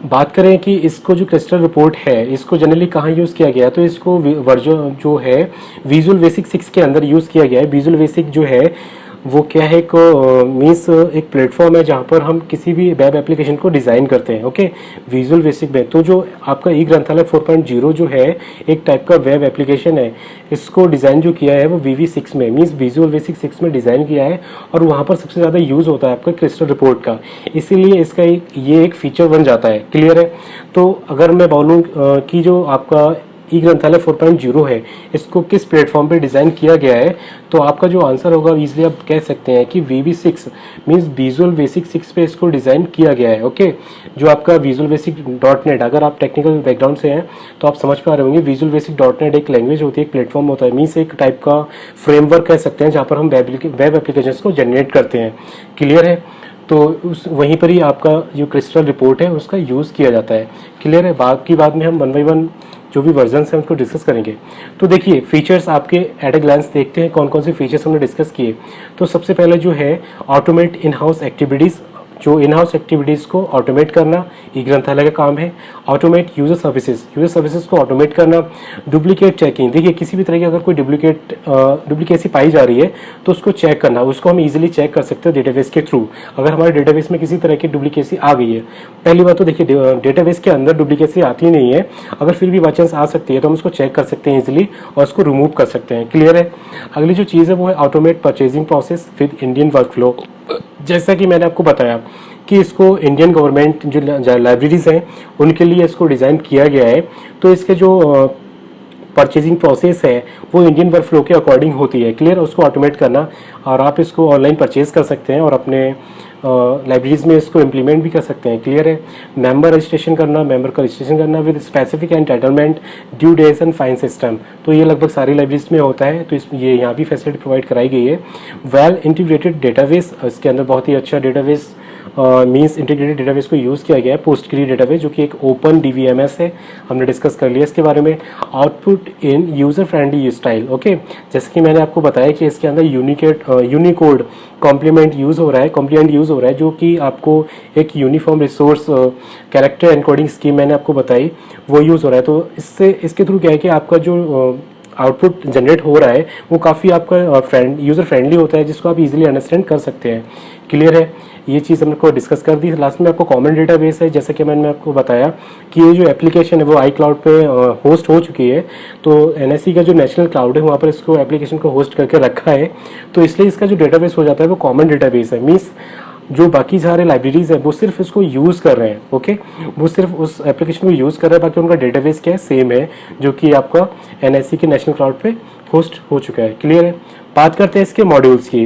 बात करें कि इसको जो क्रिस्टल रिपोर्ट है, इसको जनरली कहाँ यूज़ किया गया है, तो इसको वर्जन जो है विजुअल बेसिक 6 के अंदर यूज़ किया गया है। विजुअल बेसिक जो है वो क्या है, एक मीन्स एक प्लेटफॉर्म है जहाँ पर हम किसी भी वेब एप्लीकेशन को डिज़ाइन करते हैं। ओके, विजुअल बेसिक में तो जो आपका ई ग्रंथालय 4.0 जो है एक टाइप का वेब एप्लीकेशन है। इसको डिज़ाइन जो किया है वो VB6 में, मीन्स विजुअल बेसिक 6 में डिज़ाइन किया है और वहाँ पर सबसे ज़्यादा यूज़ होता है आपका क्रिस्टल रिपोर्ट का, इसीलिए इसका ये एक फीचर बन जाता है। क्लियर है? तो अगर मैं बोलूँ कि जो आपका ई ग्रंथालय 4.0 है, इसको किस प्लेटफॉर्म पे डिज़ाइन किया गया है, तो आपका जो आंसर होगा इजीली आप कह सकते हैं कि VB6 मींस विजुअल बेसिक 6 पे इसको डिज़ाइन किया गया है। ओके, जो आपका विजुअल बेसिक .NET, अगर आप टेक्निकल बैकग्राउंड से हैं तो आप समझ पा रहे होंगे, विजुअल बेसिक .NEट एक लैंग्वेज होती है, एक प्लेटफॉर्म होता है, मीन्स एक टाइप का फ्रेमवर्क कह सकते हैं जहाँ पर हम वेब एप्लीकेशन को जनरेट करते हैं। क्लियर है? तो उस वहीं पर ही आपका जो क्रिस्टल रिपोर्ट है उसका यूज़ किया जाता है। क्लियर है? बाकी बाद में हम 1 बाय 1 जो भी वर्जन्स हैं उनको डिस्कस करेंगे। तो देखिए फीचर्स आपके एट ए ग्लांस देखते हैं कौन कौन से फीचर्स हमने डिस्कस किए। तो सबसे पहले जो है ऑटोमेट इन हाउस एक्टिविटीज़, जो इन हाउस एक्टिविटीज़ को ऑटोमेट करना ई ग्रंथालय का काम है। ऑटोमेट यूज़र सर्विसेज को ऑटोमेट करना। डुप्लीकेट चेकिंग, देखिए किसी भी तरह की अगर कोई डुप्लीकेसी पाई जा रही है तो उसको चेक करना, उसको हम इजीली चेक कर सकते हैं डेटाबेस के थ्रू। अगर हमारे डेटाबेस में किसी तरह की डुप्लीकेसी आ गई है, पहली बात तो देखिए डेटाबेस के अंदर डुप्लीकेसी आती नहीं है, अगर फिर भी बाई चांस आ सकती है तो हम उसको चेक कर सकते हैं इजीली और उसको रिमूव कर सकते हैं। क्लियर है? अगली जो चीज़ है वो है automate purchasing process with Indian workflow. जैसा कि मैंने आपको बताया कि इसको इंडियन गवर्नमेंट जो लाइब्रेरीज हैं उनके लिए इसको डिज़ाइन किया गया है, तो इसके जो परचेजिंग प्रोसेस है वो इंडियन वर्कफ्लो के अकॉर्डिंग होती है। क्लियर? उसको ऑटोमेट करना और आप इसको ऑनलाइन परचेज कर सकते हैं और अपने लाइब्रेरीज में इसको इम्प्लीमेंट भी कर सकते हैं। क्लियर है? मेंबर रजिस्ट्रेशन करना with specific entitlement, due days and fine system, तो ये लगभग सारी लाइब्रेरीज में होता है, तो ये यहाँ भी फैसिलिटी प्रोवाइड कराई गई है। वेल इंटीग्रेटेड डेटाबेस, इसके अंदर बहुत ही अच्छा डेटाबेस मीन्स इंटीग्रेटेड डेटाबेस को यूज़ किया गया है। पोस्टग्री डेटाबेस जो कि एक ओपन DVMS है, हमने डिस्कस कर लिया इसके बारे में। आउटपुट इन यूज़र फ्रेंडली स्टाइल। ओके, जैसे कि मैंने आपको बताया कि इसके अंदर यूनिकोड कॉम्प्लीमेंट यूज़ हो रहा है, जो कि आपको एक uniform resource character encoding scheme मैंने आपको बताई वो यूज़ हो रहा है। तो इसके थ्रू क्या है कि आपका जो आउटपुट जनरेट हो रहा है वो काफ़ी आपका यूज़र फ्रेंडली होता है, जिसको आप इजीली अंडरस्टैंड कर सकते हैं। क्लियर है? ये चीज़ हमने को डिस्कस कर दी। लास्ट में आपको कॉमन डेटाबेस है, जैसे कि मैंने आपको बताया कि ये जो एप्लीकेशन है वो iCloud पे होस्ट हो चुकी है, तो NSE का जो नेशनल क्लाउड है वहाँ पर इसको एप्लीकेशन को होस्ट करके रखा है, तो इसलिए इसका जो डेटाबेस हो जाता है वो कॉमन डेटाबेस है। मीन्स जो बाकी सारे लाइब्रेरीज हैं वो सिर्फ इसको यूज़ कर रहे हैं। ओके, वो सिर्फ उस एप्लीकेशन को यूज़ कर रहे हैं, बाकी उनका डेटाबेस क्या है, सेम है, जो कि आपका NSE के नेशनल क्लाउड पे होस्ट हो चुका है। क्लियर है। बात करते हैं इसके मॉड्यूल्स की।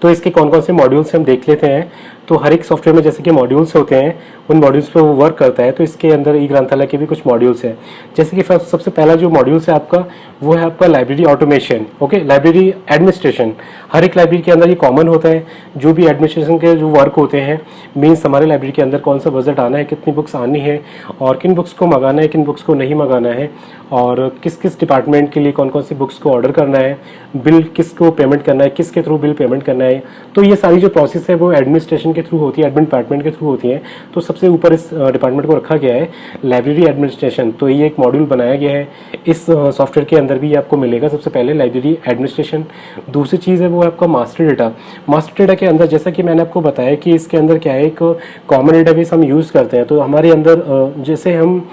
तो इसके कौन कौन से मॉड्यूल्स हम देख लेते हैं। तो हर एक सॉफ्टवेयर में जैसे कि मॉड्यूल्स होते हैं, उन मॉड्यूल्स पे वो वर्क करता है। तो इसके अंदर ई ग्रंथालय के भी कुछ मॉड्यूल्स हैं। जैसे कि सबसे पहला जो मॉड्यूल्स है आपका, वो है आपका library automation. Okay, library administration. हर एक लाइब्रेरी के अंदर ये कॉमन होता है। जो भी एडमिनिस्ट्रेशन के जो वर्क होते हैं, मीन्स हमारे लाइब्रेरी के अंदर कौन सा बजट आना है, कितनी बुक्स आनी है, और किन बुक्स को मंगाना है, किन बुक्स को नहीं मंगाना है, और किस किस डिपार्टमेंट के लिए कौन कौन सी बुक्स को ऑर्डर करना है, बिल किसको पेमेंट करना है, किसके थ्रू बिल पेमेंट करना है। तो ये सारी जो प्रोसेस है वो एडमिनिस्ट्रेशन के थ्रू होती है, एडमिन डिपार्टमेंट के थ्रू होती है। तो सबसे ऊपर इस डिपार्टमेंट को रखा गया है लाइब्रेरी एडमिनिस्ट्रेशन। तो ये एक मॉड्यूल बनाया गया है। इस सॉफ्टवेयर के अंदर भी आपको मिलेगा। सबसे पहले लाइब्रेरी एडमिनिस्ट्रेशन। दूसरी चीज़ है वो है आपका मास्टर डेटा। मास्टर डेटा के अंदर जैसा कि मैंने आपको बताया कि इसके अंदर क्या है, एक कॉमन डेटाबेस हम यूज़ करते हैं। तो हमारे अंदर जैसे हम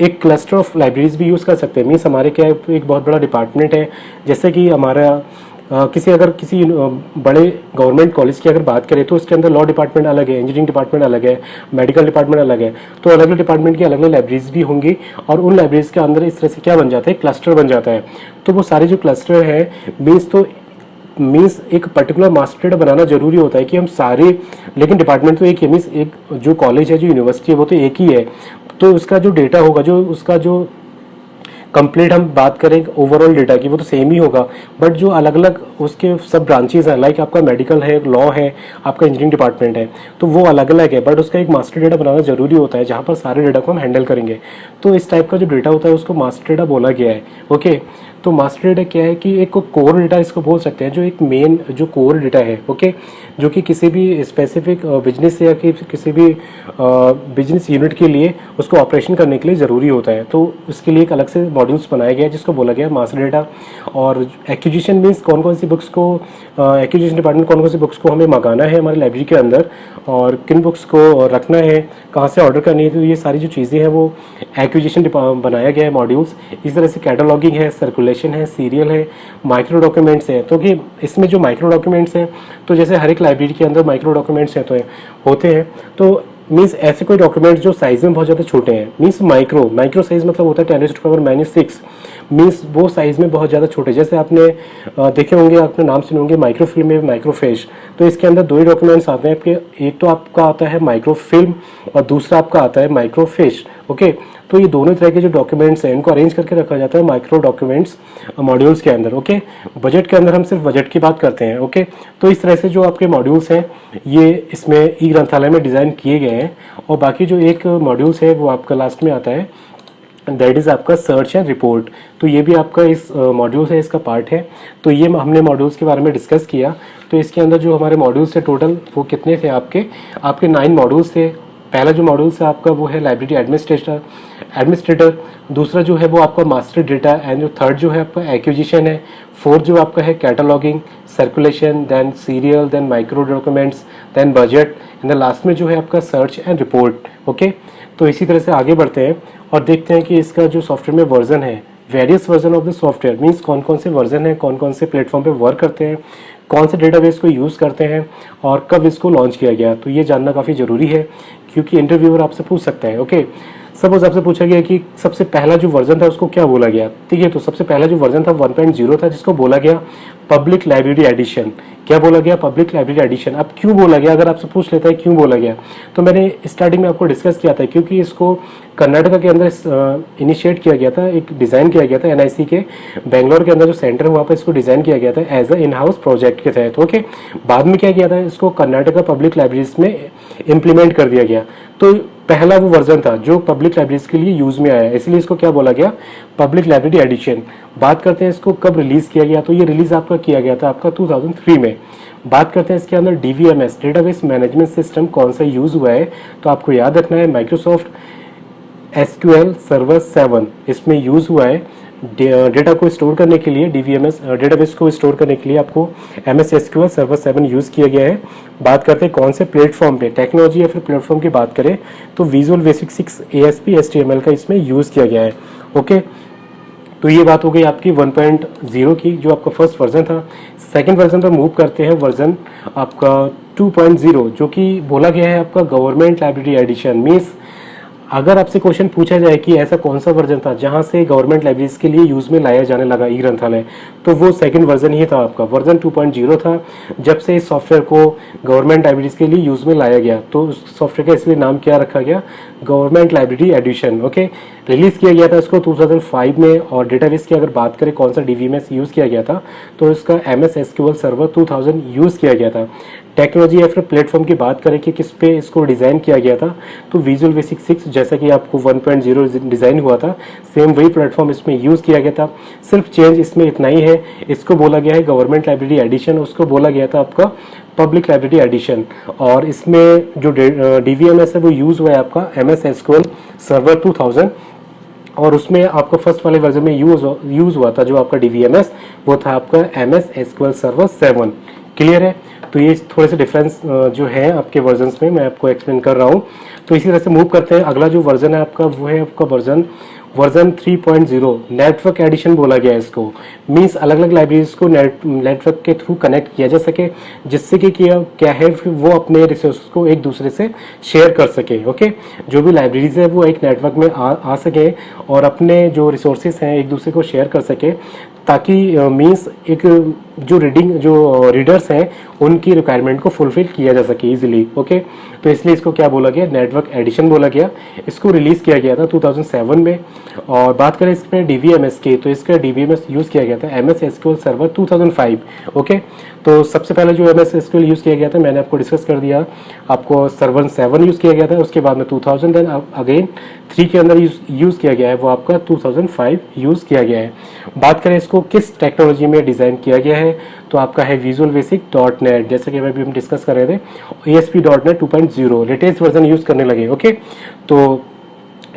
एक क्लस्टर ऑफ लाइब्रेरीज भी यूज़ कर सकते हैं। मीन्स हमारे क्या है, एक बहुत बड़ा डिपार्टमेंट है। जैसे कि हमारा किसी बड़े गवर्नमेंट कॉलेज की अगर बात करें तो उसके अंदर लॉ डिपार्टमेंट अलग है, इंजीनियरिंग डिपार्टमेंट अलग है, मेडिकल डिपार्टमेंट अलग है। तो अलग अलग डिपार्टमेंट की अलग अलग लाइब्रेरीज भी होंगी, और उन लाइब्रेरीज के अंदर इस तरह से क्या बन जाता है, क्लस्टर बन जाता है। तो वो सारे जो क्लस्टर है मीन्स एक पर्टिकुलर मास्टर डेटा बनाना जरूरी होता है कि हम सारे, लेकिन डिपार्टमेंट तो एक है, मीन्स एक जो कॉलेज है, जो यूनिवर्सिटी है, वो तो एक ही है। तो उसका जो डेटा होगा, जो उसका जो कंप्लीट हम बात करें ओवरऑल डेटा की, वो तो सेम ही होगा। बट जो अलग अलग उसके सब ब्रांचेज हैं, लाइक आपका मेडिकल है, लॉ है, आपका इंजीनियरिंग डिपार्टमेंट है, तो वो अलग अलग है। बट उसका एक मास्टर डेटा बनाना जरूरी होता है, जहाँ पर सारे डेटा को हम हैंडल करेंगे। तो इस टाइप का जो डेटा होता है उसको मास्टर डेटा बोला गया है। ओके, तो मास्टर डेटा क्या है कि एक कोर डेटा इसको बोल सकते हैं, जो एक मेन जो कोर डेटा है। ओके, जो कि किसी भी स्पेसिफिक बिजनेस या किसी भी बिजनेस यूनिट के लिए उसको ऑपरेशन करने के लिए ज़रूरी होता है। तो उसके लिए एक अलग से मॉड्यूल्स बनाया गया है, जिसको बोला गया है मास्टर डेटा। और एक्विजिशन मीन्स कौन कौन सी बुक्स को एक्विजिशन डिपार्टमेंट कौन कौन सी बुक्स को हमें मंगाना है हमारी लाइब्रेरी के अंदर, और किन बुक्स को रखना है, कहाँ से ऑर्डर करनी है। तो ये सारी जो चीज़ें हैं वो एक्विजिशन बनाया गया है मॉड्यूल्स। इस तरह से कैटलॉगिंग है, सर्कुलेशन है, सीरियल है, माइक्रो डॉक्यूमेंट्स है। तो कि इसमें जो माइक्रो डॉक्यूमेंट्स हैं, तो जैसे हर एक लाइब्रेरी के अंदर माइक्रो डॉक्यूमेंट्स हैं तो होते हैं। तो मीन्स ऐसे कोई डॉक्यूमेंट्स जो साइज में बहुत ज़्यादा छोटे हैं, मीन्स माइक्रो साइज मतलब होता है 10⁻⁻⁶, मीन्स वो साइज में बहुत ज़्यादा छोटे। जैसे आपने देखे होंगे, आपने नाम सुने होंगे माइक्रोफिल्म में माइक्रोफेश। तो इसके अंदर दो ही डॉक्यूमेंट्स आते हैं आपके, एक तो आपका आता है माइक्रोफिल्म और दूसरा आपका आता है माइक्रोफेश। ओके, तो ये दोनों तरह के जो डॉक्यूमेंट्स हैं इनको अरेंज करके रखा जाता है माइक्रो डॉक्यूमेंट्स मॉड्यूल्स के अंदर। ओके, बजट के अंदर हम सिर्फ बजट की बात करते हैं। ओके, तो इस तरह से जो आपके मॉड्यूल्स हैं ये इसमें ई ग्रंथालय में डिज़ाइन किए गए हैं। और बाकी जो एक मॉड्यूल्स है वो आपका लास्ट में आता है, दैट इज़ आपका सर्च एंड रिपोर्ट। तो ये भी आपका इस मॉड्यूल है, इसका पार्ट है। तो ये हमने मॉड्यूल्स के बारे में डिस्कस किया। तो इसके अंदर जो हमारे मॉड्यूल्स थे टोटल वो कितने थे, आपके 9 मॉड्यूल्स थे। पहला जो मॉड्यूल है आपका वो है लाइब्रेरी एडमिनिस्ट्रेटर। दूसरा जो है वो आपका मास्टर डेटा, एंड जो थर्ड जो है आपका एक्विजिशन है। फोर्थ जो आपका है cataloguing, circulation, then serial, then micro documents, then budget, and last में जो है आपका सर्च एंड रिपोर्ट। ओके, तो इसी तरह से आगे बढ़ते हैं और देखते हैं कि इसका जो सॉफ्टवेयर में वर्जन है, various version of the software, means कौन कौन से वर्जन है, कौन कौन से प्लेटफॉर्म पे वर्क करते हैं, कौन से डेटाबेस को यूज़ करते हैं, और कब इसको लॉन्च किया गया। तो ये जानना काफ़ी ज़रूरी है, क्योंकि इंटरव्यूअर आपसे पूछ सकता है। ओके, सपोज आपसे पूछा गया कि सबसे पहला जो वर्जन था उसको क्या बोला गया। ठीक है, तो सबसे पहला जो वर्जन था 1.0 था, जिसको बोला गया पब्लिक लाइब्रेरी एडिशन। क्या बोला गया, पब्लिक लाइब्रेरी एडिशन। अब क्यों बोला गया, अगर आपसे पूछ लेता है क्यों बोला गया, तो मैंने स्टार्टिंग में आपको डिस्कस किया था, क्योंकि इसको कर्नाटका के अंदर इनिशिएट किया गया था, एक डिज़ाइन किया गया था NIC के बेंगलोर के अंदर जो सेंटर है वहाँ पर इसको डिज़ाइन किया गया था as a in house project के तहत। ओके, बाद में क्या किया था, इसको कर्नाटका पब्लिक लाइब्रेरीज में इम्प्लीमेंट कर दिया गया। तो पहला वो वर्जन था जो पब्लिक लाइब्रेरीज के लिए यूज में आया, इसलिए इसको क्या बोला गया, पब्लिक लाइब्रेरी एडिशन। बात करते हैं इसको कब रिलीज किया गया, तो ये रिलीज आपका किया गया था आपका 2003 में। बात करते हैं इसके अंदर DVMS डेटाबेस मैनेजमेंट सिस्टम कौन सा यूज हुआ है, तो आपको याद रखना है माइक्रोसॉफ्ट SQL सर्वर 7 इसमें यूज हुआ है। डेटा को स्टोर करने के लिए DVMS डेटाबेस को स्टोर करने के लिए आपको MS SQL सर्वर 7 यूज़ किया गया है। बात करते हैं कौन से प्लेटफॉर्म पे, टेक्नोलॉजी या फिर प्लेटफॉर्म की बात करें तो विजुअल बेसिक 6 ASP HTML का इसमें यूज़ किया गया है। ओके, तो ये बात हो गई आपकी 1.0 की, जो आपका फर्स्ट वर्जन था। सेकंड वर्जन पर मूव करते हैं, वर्जन आपका 2.0, जो कि बोला गया है आपका गवर्नमेंट लाइब्रेरी एडिशन। मीन्स अगर आपसे क्वेश्चन पूछा जाए कि ऐसा कौन सा वर्जन था जहां से गवर्नमेंट लाइब्रेरीज के लिए यूज में लाया जाने लगा ई ग्रंथालय, तो वो सेकंड वर्जन ही था आपका, वर्जन 2.0 था जब से इस सॉफ्टवेयर को गवर्नमेंट लाइब्रेरीज के लिए यूज में लाया गया। तो उस सॉफ्टवेयर का इसलिए नाम क्या रखा गया, government library edition. Okay, release किया गया था इसको 2005 में। और डेटाबेस की अगर बात करें कौन सा डीवीएमएस यूज किया गया था, तो इसका MS SQL सर्वर 2000 यूज किया गया था। टेक्नोलॉजी या फिर प्लेटफॉर्म की बात करें कि किस पे इसको डिज़ाइन किया गया था, तो विजुअल बेसिक 6 जैसा कि आपको 1.0 डिज़ाइन हुआ था, सेम वही प्लेटफॉर्म इसमें यूज़ किया गया था। सिर्फ चेंज इसमें इतना ही है, इसको बोला गया है गवर्नमेंट लाइब्रेरी एडिशन, उसको बोला गया था आपका पब्लिक लाइब्रेरी एडिशन। और इसमें जो DVMS है वो यूज़ हुआ है आपका MS SQL सर्वर 2000, और उसमें आपका फर्स्ट वाले वर्जन में यूज़ हुआ था जो आपका DVMS, वो था आपका MS SQL सर्वर 7। क्लियर है? तो ये थोड़े से डिफरेंस जो है आपके वर्जन्स में मैं आपको एक्सप्लेन कर रहा हूँ। तो इसी तरह से मूव करते हैं। अगला जो वर्जन है आपका वो है आपका वर्जन 3.0 नेटवर्क एडिशन बोला गया है इसको। मीन्स अलग अलग लाइब्रेरीज को नेटवर्क के थ्रू कनेक्ट किया जा सके, जिससे कि क्या है वो अपने रिसोर्स को एक दूसरे से शेयर कर सके। ओके, जो भी लाइब्रेरीज है वो एक नेटवर्क में आ सके और अपने जो रिसोर्सेज हैं एक दूसरे को शेयर कर सके, ताकि मीन्स एक जो रीडर्स हैं उनकी रिक्वायरमेंट को फुलफिल किया जा सके इजीली। ओके, तो इसलिए इसको क्या बोला गया, नेटवर्क एडिशन बोला गया। इसको रिलीज़ किया गया था 2007 में। और बात करें इसमें DVMS की, तो इसका DVMS यूज़ किया गया था MS SQL सर्वर 2005। ओके, तो सबसे पहले जो MS SQL यूज़ किया गया था मैंने आपको डिस्कस कर दिया, आपको सर्वर 7 यूज़ किया गया था, उसके बाद में 2000, देन अगेन 3 के अंदर यूज़ किया गया है वो आपका 2005 यूज़ किया गया है। बात करें इसको किस टेक्नोलॉजी में डिज़ाइन किया गया है, तो आपका है विजुअल बेसिक .NET, जैसे कि अभी हम डिस्कस कर रहे थे, ASP.NET 2.0 लेटेस्ट वर्जन यूज़ करने लगे। ओके, तो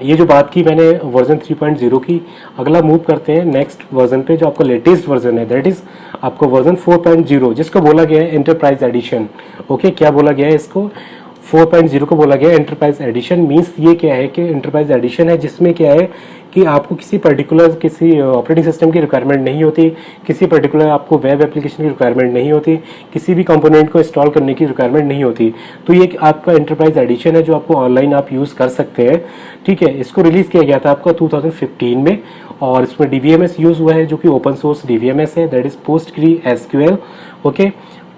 ये जो बात की मैंने वर्जन 3.0 की, अगला मूव करते हैं नेक्स्ट वर्जन पे जो आपका लेटेस्ट वर्जन है, दैट इज आपको वर्जन 4.0, जिसको बोला गया है एंटरप्राइज एडिशन। ओके, क्या बोला गया है इसको, 4.0 को बोला गया है एंटरप्राइज एडिशन। मीन्स ये क्या है कि एंटरप्राइज एडिशन है जिसमें क्या है कि आपको किसी ऑपरेटिंग सिस्टम की रिक्वायरमेंट नहीं होती, किसी पर्टिकुलर आपको वेब एप्लीकेशन की रिक्वायरमेंट नहीं होती, किसी भी कंपोनेंट को इंस्टॉल करने की रिक्वायरमेंट नहीं होती। तो ये आपका एंटरप्राइज एडिशन है जो आपको ऑनलाइन आप यूज़ कर सकते हैं। ठीक है, इसको रिलीज़ किया गया था आपका 2015 में, और इसमें DVMS यूज़ हुआ है जो कि ओपन सोर्स DVMS है, that is PostgreSQL। Okay,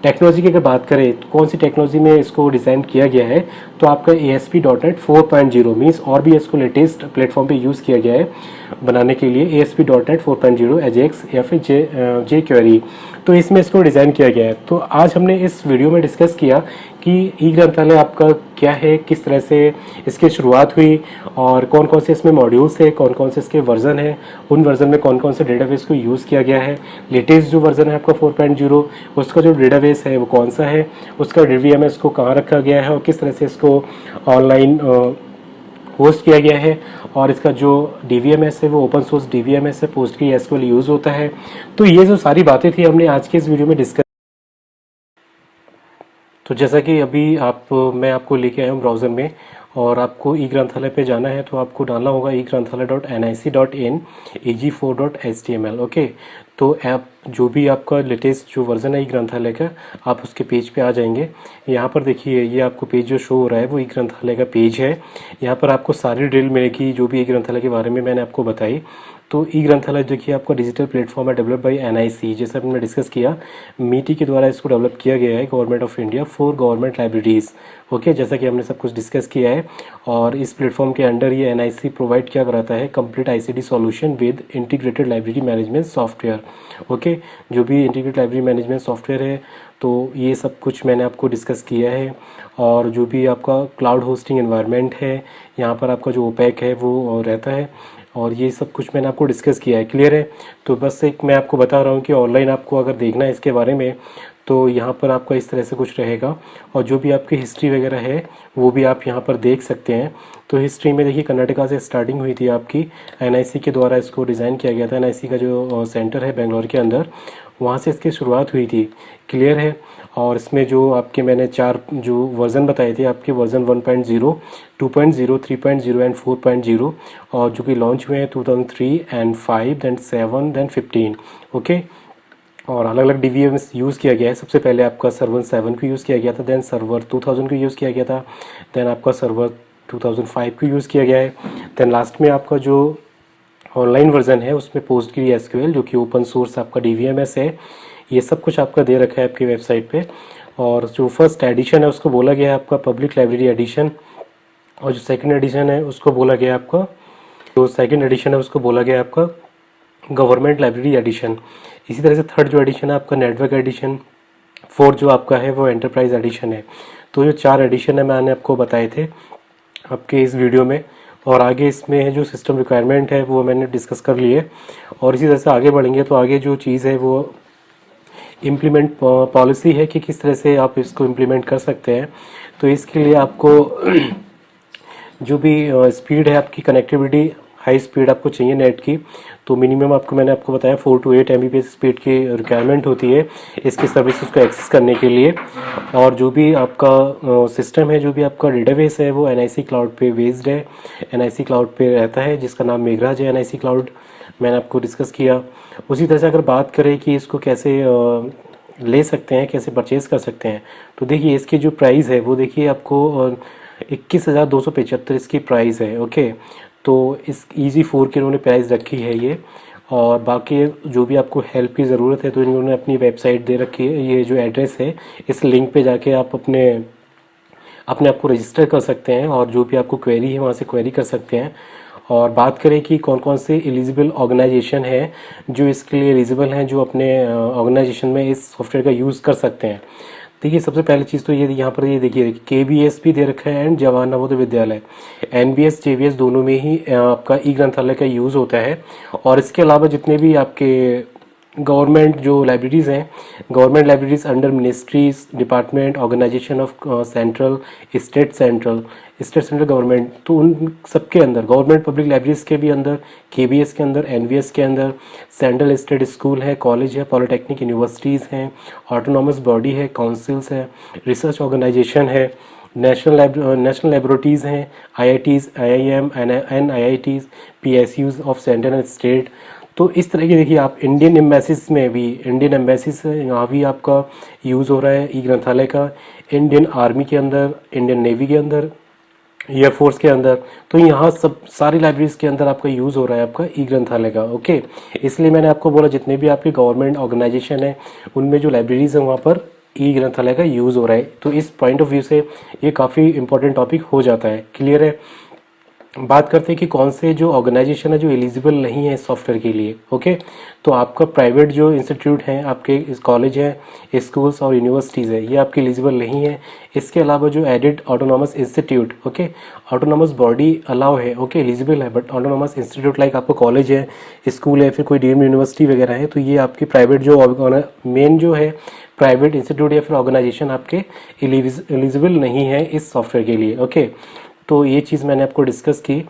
technology की अगर बात करें तो कौन सी टेक्नोलॉजी में इसको डिज़ाइन किया गया है, तो आपका ASP.NET 4.0 मीन्स और भी इसको लेटेस्ट प्लेटफॉर्म पे यूज़ किया गया है बनाने के लिए, ASP.NET 4.0 AJAX या फिर jQuery। तो इसमें इसको डिज़ाइन किया गया है। तो आज हमने इस वीडियो में डिस्कस किया कि ई ग्रंथालय आपका क्या है, किस तरह से इसकी शुरुआत हुई, और कौन कौन से इसमें मॉड्यूल्स है, कौन कौन से इसके वर्जन है, उन वर्जन में कौन कौन से डेटाबेस को यूज़ किया गया है। लेटेस्ट जो वर्जन है आपका 4.0, उसका जो डेटाबेस है वो कौन सा है, उसका DVMS को कहाँ रखा गया है और किस तरह से इसको ऑनलाइन होस्ट किया गया है, और इसका जो DVMS है वो ओपन सोर्स DVMS है, PostgreSQL यूज़ होता है। तो ये जो सारी बातें थी हमने आज के इस वीडियो में डिस्कस। तो जैसा कि अभी मैं आपको लेके आया हूँ ब्राउज़र में, और आपको ई ग्रंथालय पे जाना है तो आपको डालना होगा egranthalaye.nic.in eg4.html। ओके, तो ऐप जो भी आपका लेटेस्ट जो वर्जन है ई ग्रंथालय का, आप उसके पेज पे आ जाएंगे। यहाँ पर देखिए ये आपको पेज जो शो हो रहा है वो ई ग्रंथालय का पेज है। यहाँ पर आपको सारी डिटेल मिलेगी जो भी ई ग्रंथालय के बारे में मैंने आपको बताई। तो ई ग्रंथालय देखिए आपका डिजिटल प्लेटफॉर्म है डेवलप बाई NIC, जैसा हमने डिस्कस किया, MIT के द्वारा इसको डेवलप किया गया है government of India for government libraries. Okay, जैसा कि हमने सब कुछ डिस्कस किया है। और इस प्लेटफॉर्म के अंडर ये NIC प्रोवाइड क्या कराता है, complete ICT solution with integrated library management software. Okay, जो भी इंटीग्रेटेड लाइब्रेरी मैनेजमेंट सॉफ्टवेयर है, तो ये सब कुछ मैंने आपको डिस्कस किया है। और जो भी आपका क्लाउड होस्टिंग एनवायरनमेंट है, यहाँ पर आपका जो OPEC है वो रहता है, और ये सब कुछ मैंने आपको डिस्कस किया है। क्लियर है? तो बस एक मैं आपको बता रहा हूँ कि ऑनलाइन आपको अगर देखना है इसके बारे में, तो यहाँ पर आपका इस तरह से कुछ रहेगा, और जो भी आपकी हिस्ट्री वगैरह है वो भी आप यहाँ पर देख सकते हैं। तो हिस्ट्री में देखिए कर्नाटका से स्टार्टिंग हुई थी आपकी, NIC के द्वारा इसको डिज़ाइन किया गया था। NIC का जो सेंटर है बेंगलोर के अंदर, वहाँ से इसकी शुरुआत हुई थी। क्लियर है? और इसमें जो आपके मैंने 4 जो वर्ज़न बताए थे आपके, वर्ज़न 1.0, 2.0, 3.0 एंड 4.0, और जो कि लॉन्च हुए हैं 2003 एंड 5 दैन 7 दैन 15। ओके, और अलग अलग DVMS यूज़ किया गया है। सबसे पहले आपका सर्वर 7 को यूज़ किया गया था, देन सर्वर 2000 को यूज़ किया गया था, देन आपका सर्वर 2005 को यूज़ किया गया है। देन लास्ट में आपका जो ऑनलाइन वर्जन है उसमें PostgreSQL जो कि ओपन सोर्स आपका DVMS है, ये सब कुछ आपका दे रखा है आपकी वेबसाइट पे। और जो फर्स्ट एडिशन है उसको बोला गया है आपका पब्लिक लाइब्रेरी एडिशन, और जो सेकंड एडिशन है उसको बोला गया है आपका गवर्नमेंट लाइब्रेरी एडिशन। इसी तरह से थर्ड जो एडिशन है आपका नेटवर्क एडिशन, फोर्थ जो आपका है वो एंटरप्राइज एडिशन है। तो जो 4 एडिशन है मैंने आपको बताए थे आपके इस वीडियो में, और आगे इसमें जो सिस्टम रिक्वायरमेंट है वो मैंने डिस्कस कर लिए। और इसी तरह से आगे बढ़ेंगे तो आगे जो चीज़ है वो इम्प्लीमेंट पॉलिसी है कि किस तरह से आप इसको इम्प्लीमेंट कर सकते हैं। तो इसके लिए आपको जो भी स्पीड है आपकी कनेक्टिविटी, हाई स्पीड आपको चाहिए नेट की, तो मिनिमम मैंने आपको बताया 4 to 8 Mbps स्पीड की रिक्वायरमेंट होती है इसकी सर्विसेज को एक्सेस करने के लिए। और जो भी आपका सिस्टम है, जो भी आपका डेटाबेस है वो NIC क्लाउड पे बेस्ड है, NIC क्लाउड पे रहता है जिसका नाम मेघराज है। NIC क्लाउड मैंने आपको डिस्कस किया। उसी तरह से अगर बात करें कि इसको कैसे ले सकते हैं, कैसे परचेज़ कर सकते हैं, तो देखिए इसकी जो प्राइस है वो देखिए आपको 21,275 इसकी प्राइस है। ओके, तो इस EG4 की इन्होंने प्राइस रखी है ये। और बाकी जो भी आपको हेल्प की ज़रूरत है तो इन्होंने अपनी वेबसाइट दे रखी है, ये जो एड्रेस है इस लिंक पे जाके आप अपने आप को रजिस्टर कर सकते हैं और जो भी आपको क्वेरी है वहाँ से क्वेरी कर सकते हैं। और बात करें कि कौन कौन से एलिजिबल ऑर्गेनाइजेशन है जो इसके लिए एलिजिबल हैं, जो अपने ऑर्गेनाइजेशन में इस सॉफ्टवेयर का यूज़ कर सकते हैं। देखिए सबसे पहली चीज़ तो ये यहाँ पर ये देखिए KBS भी दे रखा है and Jawahar Navodaya Vidyalaya, NBS JBS दोनों में ही आपका ई ग्रंथालय का यूज़ होता है। और इसके अलावा जितने भी आपके गवर्नमेंट जो लाइब्रेरीज़ हैं, government libraries under ministries, department, organisation of central, state central government, तो उन सबके अंदर गवर्नमेंट पब्लिक लाइब्रेरीज के भी अंदर, KBS के अंदर, NBS के अंदर, सेंट्रल स्टेट स्कूल है, कॉलेज है, पॉलिटेक्निक यूनिवर्सिटीज़ हैं, ऑटोनॉमस बॉडी है, काउंसिल्स है, रिसर्च ऑर्गेनाइजेशन है, नेशनल लेबोरेटरीज़ हैं, IITs, IIM, NIITs, PSUs of central and state. तो इस तरह की देखिए आप इंडियन एम्बेसीज में भी, इंडियन एम्बेसीज यहाँ भी आपका यूज़ हो रहा है ई ग्रंथालय का, इंडियन आर्मी के अंदर, इंडियन नेवी के अंदर, एयरफोर्स के अंदर, तो यहाँ सब सारी लाइब्रेरीज के अंदर आपका यूज़ हो रहा है आपका ई ग्रंथालय का। ओके, इसलिए मैंने आपको बोला जितने भी आपके गवर्नमेंट ऑर्गेनाइजेशन है उनमें जो लाइब्रेरीज हैं वहाँ पर ई ग्रंथालय का यूज़ हो रहा है। तो इस पॉइंट ऑफ व्यू से ये काफ़ी इंपॉर्टेंट टॉपिक हो जाता है। क्लियर है? बात करते हैं कि कौन से जो ऑर्गेनाइजेशन है जो एलिजिबल नहीं है इस सॉफ्टवेयर के लिए। ओके, तो आपका प्राइवेट जो इंस्टीट्यूट हैं, आपके कॉलेज हैं, स्कूल्स और यूनिवर्सिटीज़ है, ये आपके एलिजिबल नहीं है। इसके अलावा जो aided autonomous institute, okay, autonomous body allow है, ओके, एलिजिबल है, बट ऑटोनॉमस इंस्टीट्यूट लाइक आपका कॉलेज है, स्कूल है, फिर कोई डीम्ड यूनिवर्सिटी वगैरह है, तो ये आपकी प्राइवेट जो मेन जो है प्राइवेट इंस्टीट्यूट या फिर ऑर्गेनाइजेशन आपके एलिजिबल नहीं है इस सॉफ्टवेयर के लिए। ओके, तो ये चीज़ मैंने आपको डिस्कस की।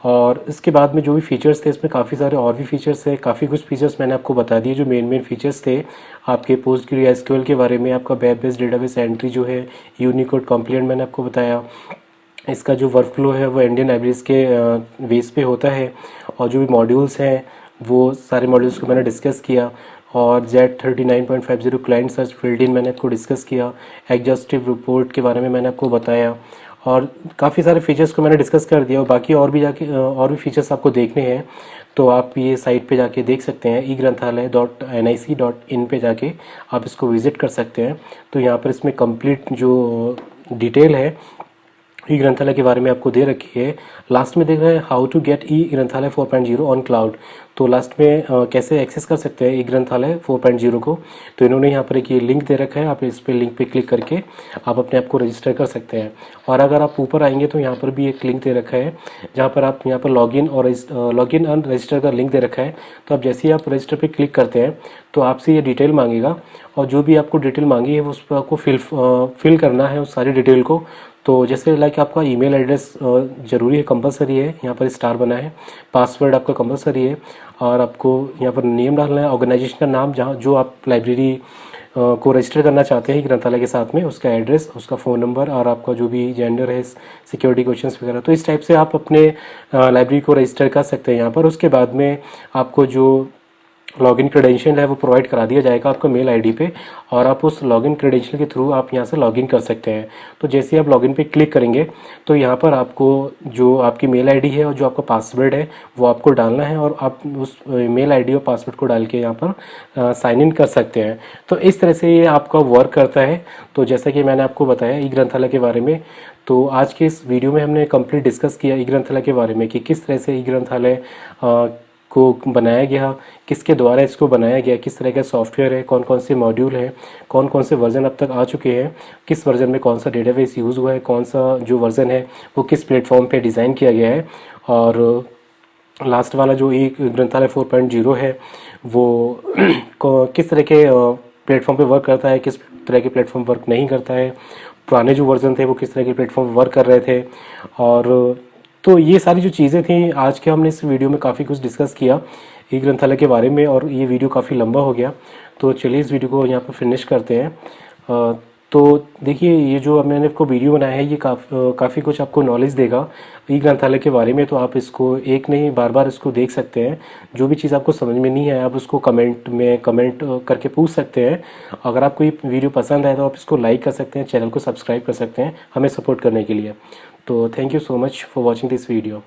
और इसके बाद में जो भी फीचर्स थे इसमें काफ़ी सारे और भी फीचर्स है, काफ़ी कुछ फीचर्स मैंने आपको बता दिए जो मेन फीचर्स थे आपके PostgreSQL के बारे में। आपका वेब बेस्ड डेटाबेस एंट्री जो है, यूनिकोड कॉम्प्लिएंट मैंने आपको बताया। इसका जो वर्क फ्लो है वो इंडियन लाइब्रेरीज के बेस पे होता है। और जो भी मॉड्यूल्स हैं वो सारे मॉड्यूल्स को मैंने डिस्कस किया। और Z39.50 क्लाइंट सर्च फील्ड इन मैंने आपको डिस्कस किया। एग्जॉस्टिव रिपोर्ट के बारे में मैंने आपको बताया और काफ़ी सारे फीचर्स को मैंने डिस्कस कर दिया। और बाकी और भी फीचर्स आपको देखने हैं तो आप ये साइट पे जाके देख सकते हैं, egranthalaya.nic.in पे जाके आप इसको विज़िट कर सकते हैं। तो यहाँ पर इसमें कंप्लीट जो डिटेल है ई ग्रंथालय के बारे में आपको दे रखी है। लास्ट में देख रहे हैं हाउ टू गेट ई ग्रंथालय 4.0 ऑन क्लाउड। तो लास्ट में कैसे एक्सेस कर सकते हैं ई ग्रंथालय 4.0 को, तो इन्होंने यहाँ पर एक ये लिंक दे रखा है, आप इस पे लिंक पे क्लिक करके आप अपने आप को रजिस्टर कर सकते हैं। और अगर आप ऊपर आएंगे तो यहाँ पर भी एक लिंक दे रखा है जहाँ पर आप यहाँ पर लॉगिन एंड रजिस्टर का लिंक दे रखा है। तो आप जैसे ही आप रजिस्टर पर क्लिक करते हैं तो आपसे ये डिटेल मांगेगा और जो भी आपको डिटेल मांगी है वो उस पर आपको फिल करना है उस सारी डिटेल को। तो जैसे लाइक आपका ईमेल एड्रेस ज़रूरी है, कंपलसरी है, यहाँ पर स्टार बना है, पासवर्ड आपका कंपलसरी है और आपको यहाँ पर नेम डालना है, ऑर्गेनाइजेशन का नाम जहाँ जो आप लाइब्रेरी को रजिस्टर करना चाहते हैं ग्रंथालय के साथ में, उसका एड्रेस, उसका फ़ोन नंबर और आपका जो भी जेंडर है, सिक्योरिटी क्वेश्चंस वगैरह। तो इस टाइप से आप अपने लाइब्रेरी को रजिस्टर कर सकते हैं यहाँ पर। उसके बाद में आपको जो लॉगिन क्रेडेंशियल है वो प्रोवाइड करा दिया जाएगा आपको मेल आईडी पे, और आप उस लॉगिन क्रेडेंशियल के थ्रू आप यहाँ से लॉगिन कर सकते हैं। तो जैसे ही आप लॉगिन पे क्लिक करेंगे तो यहाँ पर आपको जो आपकी मेल आईडी है और जो आपका पासवर्ड है वो आपको डालना है, और आप उस मेल आईडी और पासवर्ड को डाल के यहाँ पर साइन इन कर सकते हैं। तो इस तरह से ये आपका वर्क करता है। तो जैसा कि मैंने आपको बताया ई ग्रंथालय के बारे में, तो आज के इस वीडियो में हमने कंप्लीट डिस्कस किया ई ग्रंथालय के बारे में कि किस तरह से ई ग्रंथालय को बनाया गया, किसके द्वारा इसको बनाया गया, किस तरह का सॉफ्टवेयर है, कौन कौन से मॉड्यूल हैं, कौन कौन से वर्जन अब तक आ चुके हैं, किस वर्जन में कौन सा डेटाबेस यूज़ हुआ है, कौन सा जो वर्जन है वो किस प्लेटफॉर्म पे डिज़ाइन किया गया है, और लास्ट वाला जो ई ग्रंथालय 4.0 है वो किस तरह के प्लेटफॉर्म पे वर्क करता है, किस तरह के प्लेटफॉर्म वर्क नहीं करता है, पुराने जो वर्जन थे वो किस तरह के प्लेटफॉर्म वर्क कर रहे थे। और तो ये सारी जो चीज़ें थी आज के हमने इस वीडियो में काफ़ी कुछ डिस्कस किया ई ग्रंथालय के बारे में, और ये वीडियो काफ़ी लंबा हो गया। तो चलिए इस वीडियो को यहाँ पर फिनिश करते हैं। तो देखिए ये जो मैंने आपको वीडियो बनाया है ये काफ़ी कुछ आपको नॉलेज देगा ई ग्रंथालय के बारे में। तो आप इसको एक नहीं बार बार इसको देख सकते हैं। जो भी चीज़ आपको समझ में नहीं है आप उसको कमेंट करके पूछ सकते हैं। अगर आपको ये वीडियो पसंद आए तो आप इसको लाइक कर सकते हैं, चैनल को सब्सक्राइब कर सकते हैं हमें सपोर्ट करने के लिए। तो thank you so much for watching this video.